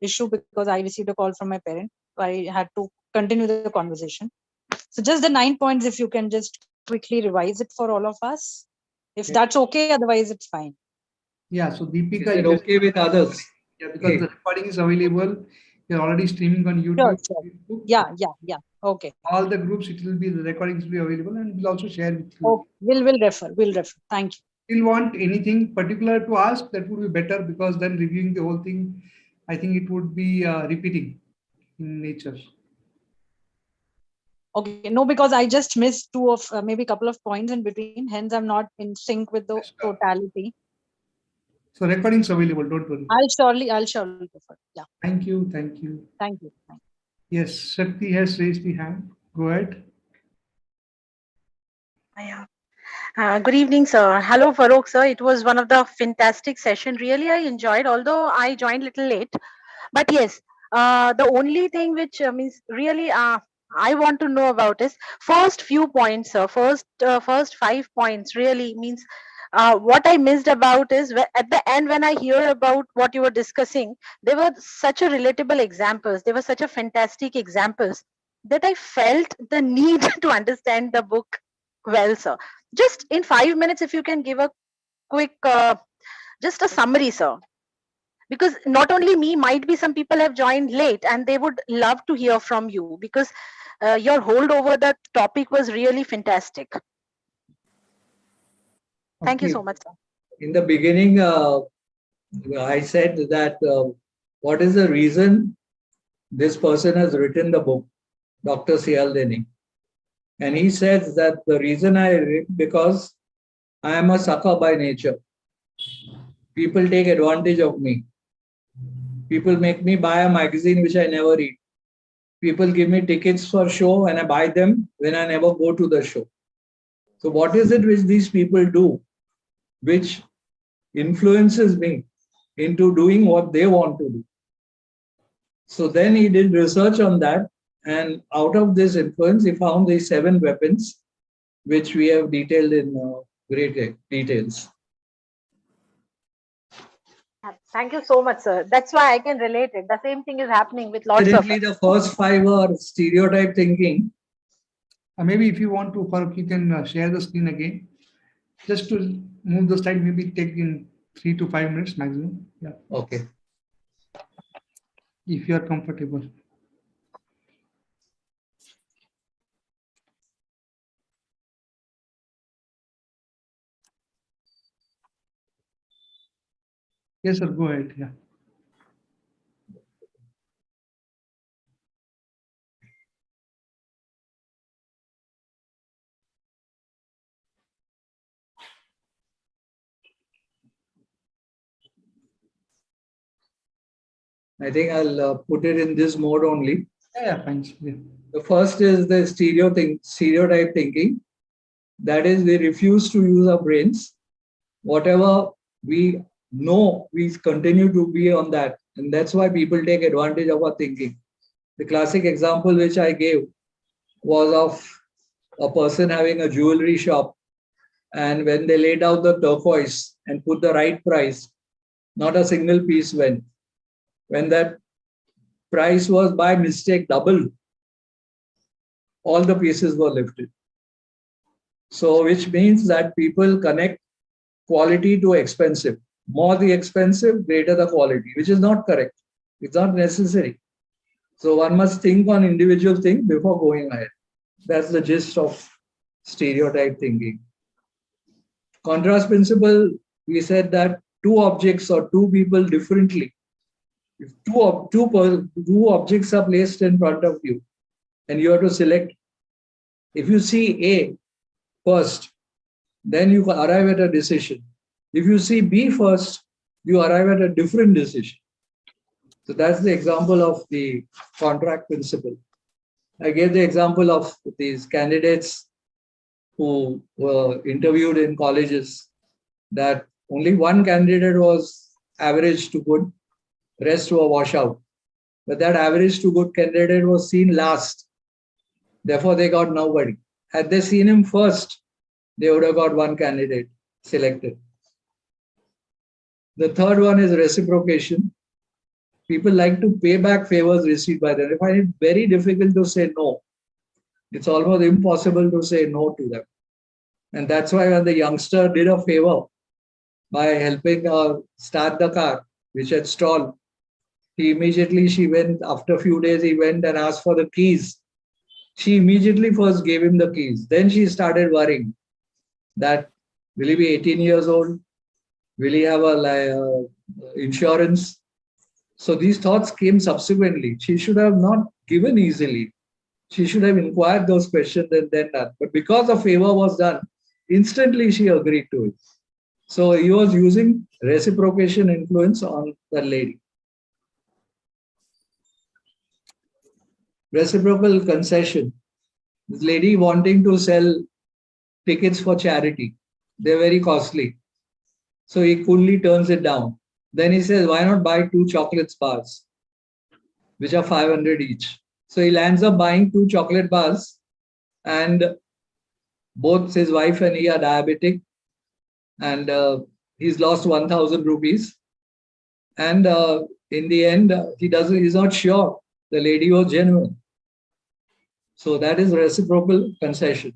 issue because I received a call from my parent. I had to continue the conversation. So just the 9 points, if you can just quickly revise it for all of us. If that's okay, otherwise it's fine. Yeah, so Deepika, is it okay with others? Yeah, because the recording is available. You're already streaming on YouTube. Sure. Facebook. Yeah. Okay. All the groups, it will be, the recordings will be available, and we'll also share with you. Oh, we'll refer. Thank you. Still want anything particular to ask? That would be better, because then reviewing the whole thing, I think it would be repeating in nature. Okay, no, because I just missed two of maybe a couple of points in between. Hence, I'm not in sync with the totality. So recordings available. Don't worry. I'll surely refer. Yeah. Thank you. Thank you. Yes, Shakti has raised the hand. Go ahead. Yeah. Good evening, sir. Hello, Farokh, sir. It was one of the fantastic session. Really, I enjoyed, although I joined little late. But yes, the only thing which means really I want to know about is first few points, sir. First 5 points really means what I missed about is at the end when I hear about what you were discussing, they were such a relatable examples. They were such a fantastic examples that I felt the need to understand the book well, sir. Just in 5 minutes, if you can give a quick, just a summary, sir, because not only me, might be some people have joined late and they would love to hear from you because your hold over the topic was really fantastic. Thank you Okay. so much, sir. In the beginning, I said that what is the reason this person has written the book, Dr. Cialdini. And he says that the reason I read because I am a sucker by nature. People take advantage of me. People make me buy a magazine which I never read. People give me tickets for show and I buy them when I never go to the show. So what is it which these people do which influences me into doing what they want to do? So then he did research on that, and out of this influence, he found these 7 weapons, which we have detailed in great details. Thank you so much, sir. That's why I can relate it. The same thing is happening with lots of Evidently, the first 5 are stereotype thinking. Maybe if you want to, Farokh, you can share the screen again. Just to move the slide, maybe take in 3 to 5 minutes maximum. Yeah. Okay. If you are comfortable. Yes, sir. Go ahead. Yeah. I think I'll put it in this mode only. Yeah, fine. Yeah. The first is the stereotype thinking. That is, we refuse to use our brains. Whatever we know, we continue to be on that. And that's why people take advantage of our thinking. The classic example which I gave was of a person having a jewelry shop. And when they laid out the turquoise and put the right price, not a single piece went. When that price was by mistake doubled, all the pieces were lifted. So, which means that people connect quality to expensive. More the expensive, greater the quality, which is not correct. It's not necessary. So one must think on individual thing before going ahead. That's the gist of stereotype thinking. Contrast principle, we said that 2 objects or 2 people differently. If two objects are placed in front of you and you have to select, if you see A first, then you arrive at a decision. If you see B first, you arrive at a different decision. So that's the example of the contract principle. I gave the example of these candidates who were interviewed in colleges, that only one candidate was average to good, rest were washout. But that average to good candidate was seen last. Therefore, they got nobody. Had they seen him first, they would have got one candidate selected. The third one is reciprocation. People like to pay back favors received by them. They find it very difficult to say no. It's almost impossible to say no to them. And that's why when the youngster did a favor by helping her start the car, which had stalled, she went, after a few days, he went and asked for the keys. She immediately first gave him the keys. Then she started worrying that, will he be 18 years old? Will he have a insurance? So these thoughts came subsequently. She should have not given easily. She should have inquired those questions and then done. But because a favor was done, instantly she agreed to it. So he was using reciprocation influence on the lady. Reciprocal concession. This lady wanting to sell tickets for charity. They're very costly. So he coolly turns it down. Then he says, why not buy 2 chocolate bars, which are 500 each. So he lands up buying 2 chocolate bars, and both his wife and he are diabetic, and he's lost 1,000 rupees. And in the end, he's not sure the lady was genuine. So that is reciprocal concession.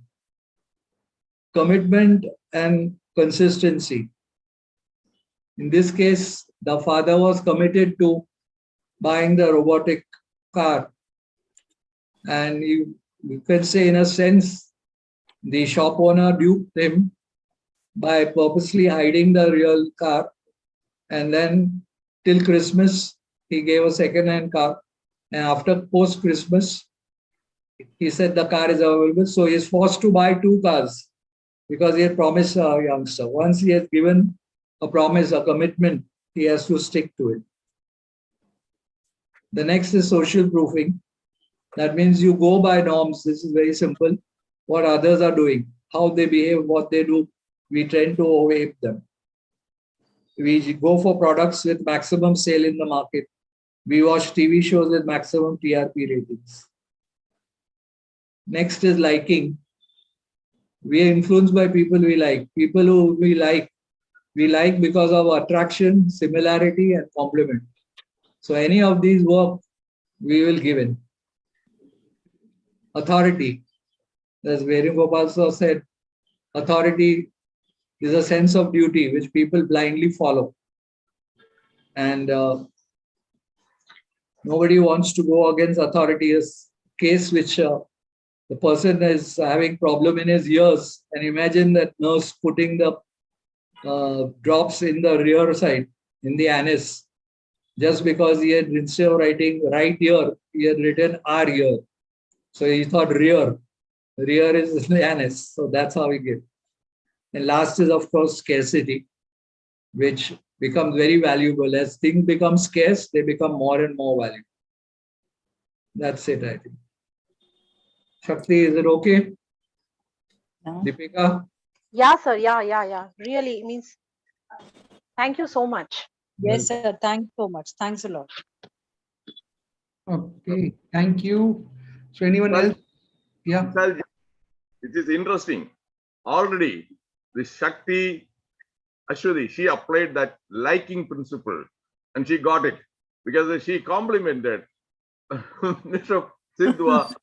Commitment and consistency. In this case, the father was committed to buying the robotic car. And you can say, in a sense, the shop owner duped him by purposely hiding the real car. And then till Christmas, he gave a second-hand car. And after post-Christmas, he said the car is available. So he is forced to buy 2 cars because he had promised a youngster. Once he has given a promise, a commitment, he has to stick to it. The next is social proofing. That means you go by norms. This is very simple. What others are doing, how they behave, what they do, we tend to overweight them. We go for products with maximum sale in the market. We watch TV shows with maximum TRP ratings. Next is liking. We are influenced by people we like. People who we like because of attraction, similarity, and complement. So any of these work, we will give in. Authority. As Venugopal said, authority is a sense of duty which people blindly follow. And nobody wants to go against authority. A case which the person is having problem in his ears, and imagine that nurse putting the drops in the rear side, in the anus, just because he had, instead of writing right ear, he had written our ear. So he thought rear. Rear is the anus. So that's how we get. And last is, of course, scarcity, which becomes very valuable. As things become scarce, they become more and more valuable. That's it, I think. Shakti, is it okay? No. Deepika? Yeah, sir. Yeah. Really means, thank you so much. Yes, sir. Thanks so much. Thanks a lot. Okay, thank you. So anyone else? Yeah. It is interesting. Already, the Shakti Ashwati, she applied that liking principle and she got it because she complimented Mr. Sidhva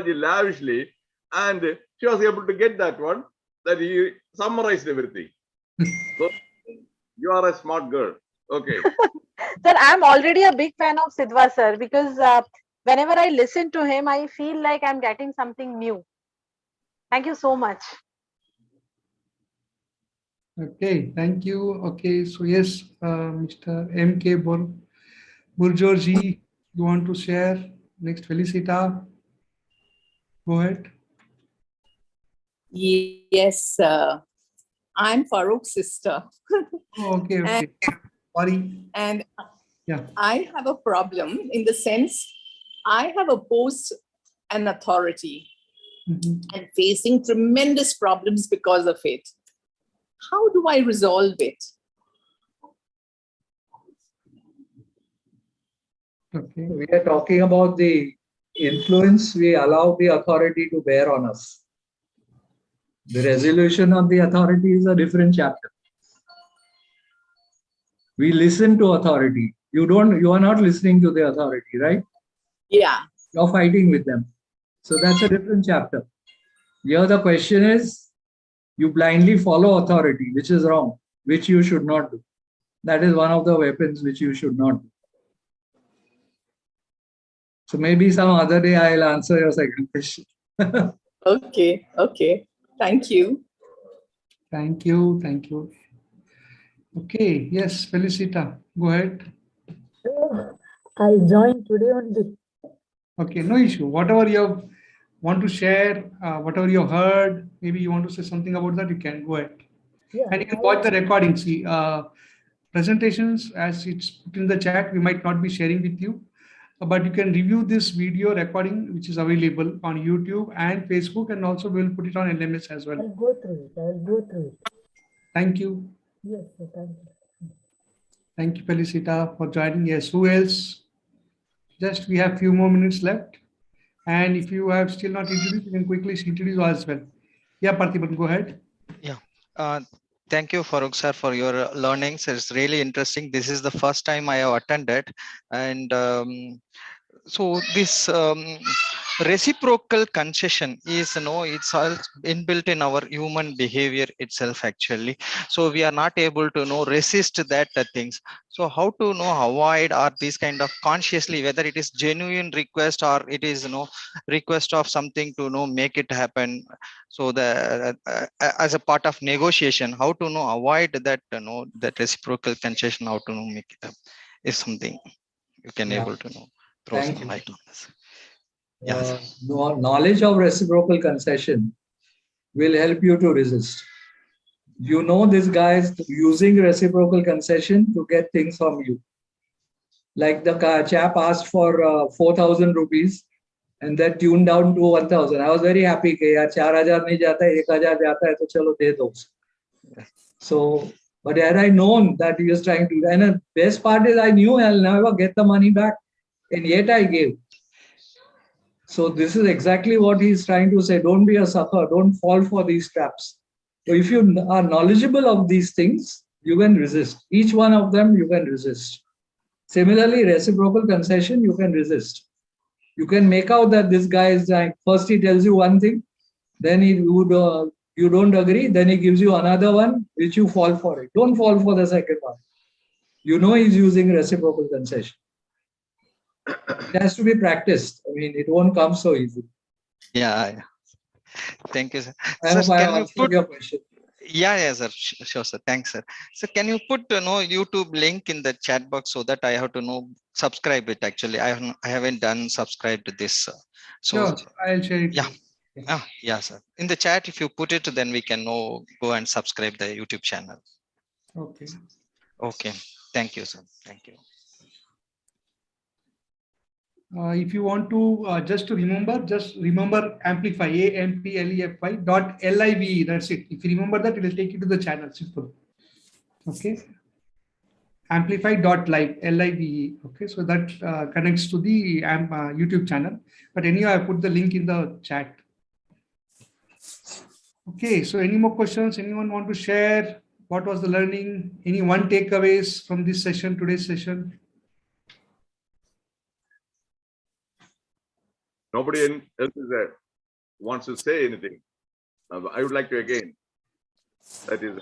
lavishly, and she was able to get that one, that he summarized everything. So you are a smart girl. Okay. Sir, I'm already a big fan of Sidhva, sir, because whenever I listen to him, I feel like I'm getting something new. Thank you so much. Okay, thank you. Okay, so yes, Mr. M.K. Burjorji, you want to share? Next, Felicita. Go ahead. Yes, I'm Farokh's sister. Oh, okay. Sorry. And yeah, I have a problem in the sense I have opposed an authority and facing tremendous problems because of it. How do I resolve it? Okay. We are talking about the influence we allow the authority to bear on us. The resolution of the authority is a different chapter. We listen to authority. You are not listening to the authority, right? Yeah. You're fighting with them. So that's a different chapter. Here the question is, you blindly follow authority, which is wrong, which you should not do. That is one of the weapons which you should not do. So maybe some other day I'll answer your second question. Okay. Thank you. Thank you. Okay, yes, Felicita, go ahead. I joined today only. Okay, no issue. Whatever you want to share, whatever you heard, maybe you want to say something about that, you can go ahead. Yeah, and you can watch the recording. See, presentations, as it's put in the chat, we might not be sharing with you. but you can review this video recording, which is available on YouTube and Facebook, and also we'll put it on LMS as well. I'll go through it. I'll go through it. Thank you. Yes, sir, thank you. Thank you, Felicita, for joining. Yes, who else? Just we have few more minutes left. And if you have still not introduced, you can quickly introduce as well. Yeah, Parthiban, go ahead. Yeah. Thank you, Farokh sir, for your learnings. It's really interesting. This is the first time I have attended. And so this reciprocal concession is, it's all inbuilt in our human behavior itself, actually. So we are not able to resist that things. So how to avoid or these kind of consciously, whether it is genuine request or it is request of something to make it happen. So the as a part of negotiation, how to avoid that that reciprocal concession, how to make it up is something you can able to throw Thank some you. light on this. Yes. Knowledge of reciprocal concession will help you to resist. You know this guy is using reciprocal concession to get things from you. Like the chap asked for 4,000 rupees and that tuned down to 1,000. I was very happy कि यार 4,000 नहीं जाता है 1,000 जाता है तो चलो दे दो. So, but had I known that he was trying to, and the best part is I knew I'll never get the money back, and yet I gave. So this is exactly what he's trying to say. Don't be a sucker. Don't fall for these traps. So if you are knowledgeable of these things, you can resist. Each one of them, you can resist. Similarly, reciprocal concession, you can resist. You can make out that this guy is like, first he tells you one thing, then you don't agree, then he gives you another one, which you fall for it. Don't fall for the second one. You know he's using reciprocal concession. It has to be practiced. I mean, it won't come so easy. Yeah. Thank you, sir. I hope I answered your question. Yeah, sir. Sure, sir. Thanks, sir. So can you put YouTube link in the chat box so that I have to subscribe it? Actually, I haven't done subscribe to this. So Sure, I'll share it. Yeah. Yeah, sir. In the chat, if you put it, then we can go and subscribe the YouTube channel. Okay. Okay. Thank you, sir. Thank you. If you want to just remember Amplefy, AMPLEFY.LIVE. That's it. If you remember that, it will take you to the channel. Simple. Okay. Amplify.live, LIVE. Okay. So that connects to the YouTube channel. But anyhow, I put the link in the chat. Okay. So any more questions? Anyone want to share? What was the learning? Any one takeaways from this session, today's session? Nobody else wants to say anything. I would like to again, that is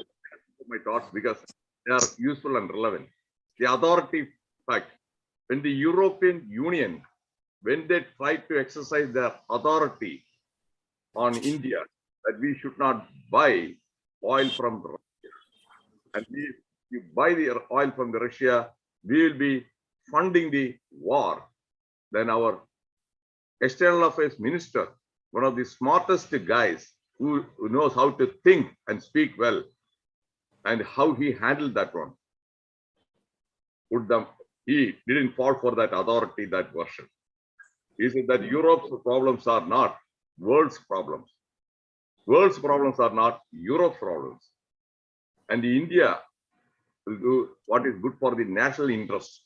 my thoughts because they are useful and relevant. The authority fact, when the European Union, when they tried to exercise their authority on India, that we should not buy oil from Russia, and if you buy the oil from the Russia, we will be funding the war. Then our External Affairs Minister, one of the smartest guys who knows how to think and speak well, and how he handled that one. He didn't fall for that authority, that version. He said that Europe's problems are not world's problems. World's problems are not Europe's problems. And India will do what is good for the national interest.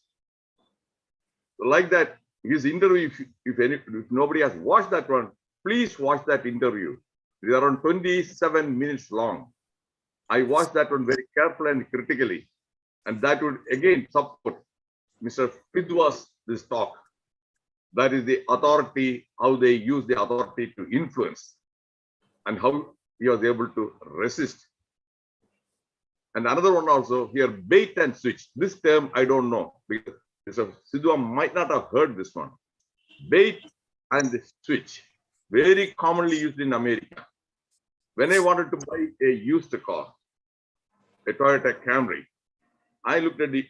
So like that, his interview, if nobody has watched that one, please watch that interview. It is around 27 minutes long. I watched that one very carefully and critically. And that would again support Mr. Sidhva's this talk. That is the authority, how they use the authority to influence and how he was able to resist. And another one also here, bait and switch. This term I don't know because Mr. Sidhva might not have heard this one. Bait and switch, very commonly used in America. When I wanted to buy a used car, a Toyota Camry, I looked at the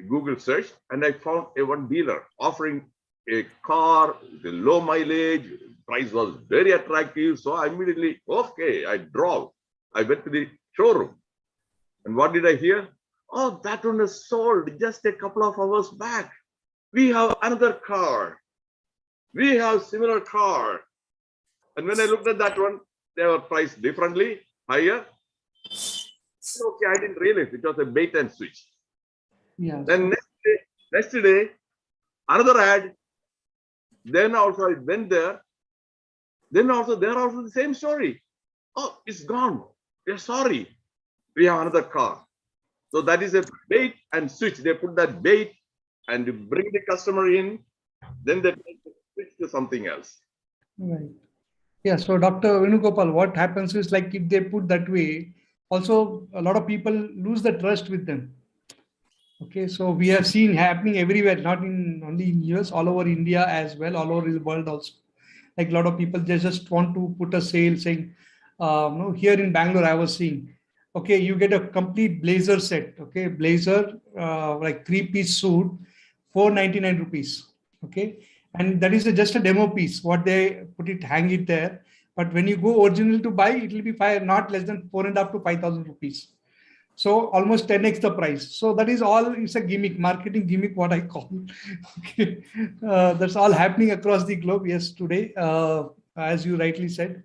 Google search and I found one dealer offering a car with a low mileage, price was very attractive. So I immediately, okay, I drove. I went to the showroom. And what did I hear? Oh, that one is sold just a couple of hours back. we have another car. We have similar car. And when I looked at that one, they were priced differently, higher. Okay, I didn't realize it was a bait and switch. Yeah. Then next day, another ad. Then also I went there. Then also they're also the same story. Oh, it's gone. We're sorry. We have another car. So that is a bait and switch. They put that bait and bring the customer in. Then they switch to something else. Right. Yeah. So Dr. Venugopal, what happens is like if they put that way, also a lot of people lose the trust with them. Okay, so we have seen happening everywhere, not in only in US, all over India as well, all over the world also. Like a lot of people, they just want to put a sale saying, no, here in Bangalore, I was seeing, okay, you get a complete blazer set, okay, blazer, like 3-piece suit, 499 rupees, okay, and that is just a demo piece. What they put it, hang it there, but when you go original to buy, it will be not less than 4,500 to 5,000 rupees. So almost 10x the price. So that is all, it's a gimmick, marketing gimmick, what I call. Okay, that's all happening across the globe. Yes, today, as you rightly said.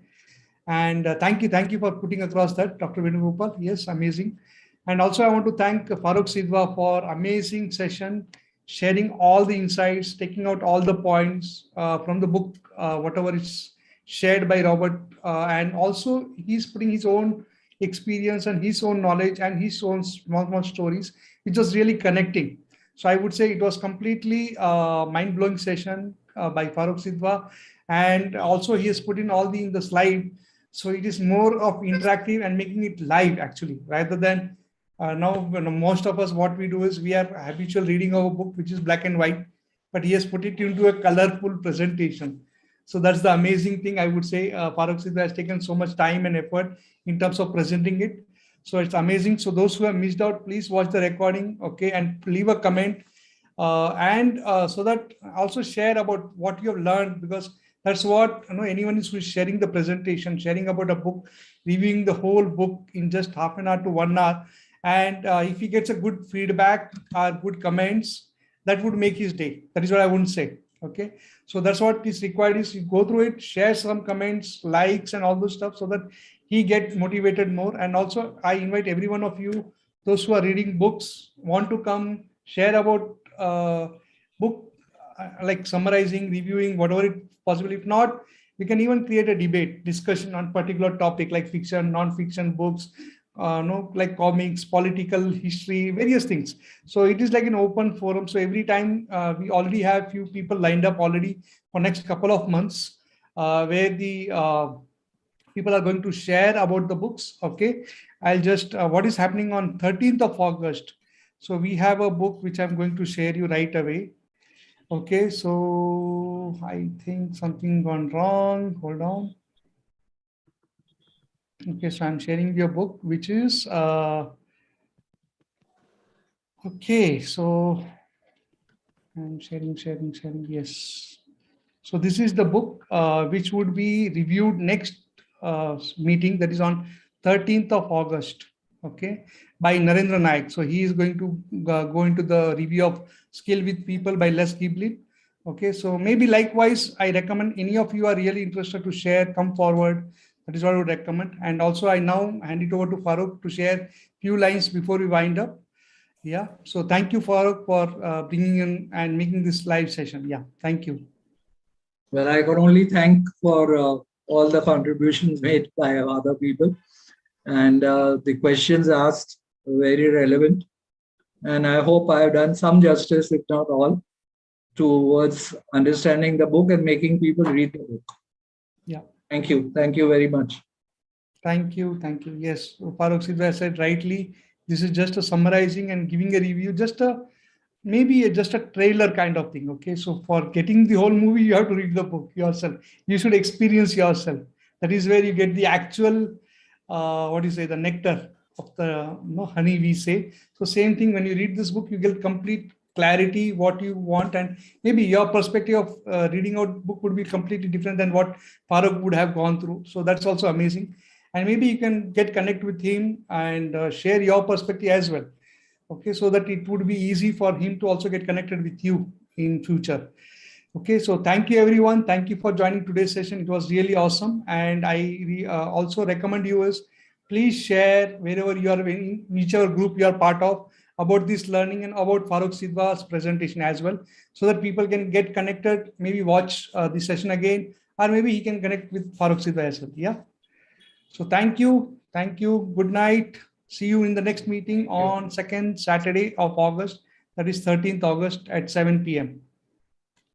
And thank you for putting across that, Dr. Venugopal. Yes, amazing. And also I want to thank Farokh Sidhva for amazing session, sharing all the insights, taking out all the points from the book, whatever is shared by Robert. And also he's putting his own experience and his own knowledge and his own small stories, which was really connecting. So I would say it was completely mind-blowing session by Farokh Sidhva. And also he has put in all in the slide. So it is more of interactive and making it live actually, rather than now most of us, what we do is we are habitual reading our book, which is black and white, but he has put it into a colorful presentation. So that's the amazing thing, I would say. Farokh Sidhva has taken so much time and effort in terms of presenting it. So it's amazing. So those who have missed out, please watch the recording, okay, and leave a comment. So that also share about what you have learned, because that's what, anyone who is sharing the presentation, sharing about a book, reviewing the whole book in just half an hour to 1 hour. And if he gets a good feedback or good comments, that would make his day. That is what I wouldn't say. Okay, so that's what is required, is you go through it, share some comments, likes and all those stuff, so that he gets motivated more. And also I invite every one of you, those who are reading books, want to come share about book, like summarizing, reviewing, whatever it possible. If not, we can even create a debate, discussion on particular topic like fiction, non-fiction books, like comics, political history, various things. So it is like an open forum. So every time we already have few people lined up already for next couple of months, where the people are going to share about the books. Okay, I'll just what is happening on 13th of August. So we have a book which I'm going to share you right away. Okay, so I think something gone wrong. Hold on. Okay, so I'm sharing your book, which is okay. So I'm sharing. Yes. So this is the book which would be reviewed next meeting, that is on 13th of August. Okay, by Narendra Naik. So he is going to go into the review of Skill with People by Les Giblin. Okay, so maybe likewise, I recommend any of you are really interested to share, come forward. That is what I would recommend. And also I now hand it over to Farokh to share few lines before we wind up. Yeah, so thank you Farokh for bringing in and making this live session. Yeah, thank you. Well, I can only thank for all the contributions made by other people, and the questions asked were very relevant. And I hope I have done some justice, if not all, towards understanding the book and making people read the book. Yeah. Thank you. Thank you very much. Thank you. Yes, Farokh Sidhva said rightly, this is just a summarizing and giving a review, just a just a trailer kind of thing. Okay, so for getting the whole movie, you have to read the book yourself. You should experience yourself. That is where you get the actual, the nectar of the honey, we say. So same thing, when you read this book, you get complete clarity, what you want, and maybe your perspective of reading out book would be completely different than what Farokh would have gone through. So that's also amazing. And maybe you can get connect with him and share your perspective as well. Okay, so that it would be easy for him to also get connected with you in future. Okay, so thank you everyone. Thank you for joining today's session. It was really awesome. And I also recommend you is please share wherever you are in whichever group you are part of about this learning and about Farokh Sidhva's presentation as well, so that people can get connected, maybe watch the session again, or maybe he can connect with Farokh Sidhva as well. Yeah. So thank you. Thank you. Good night. See you in the next meeting on 2nd Saturday of August. That is 13th August at 7 p.m.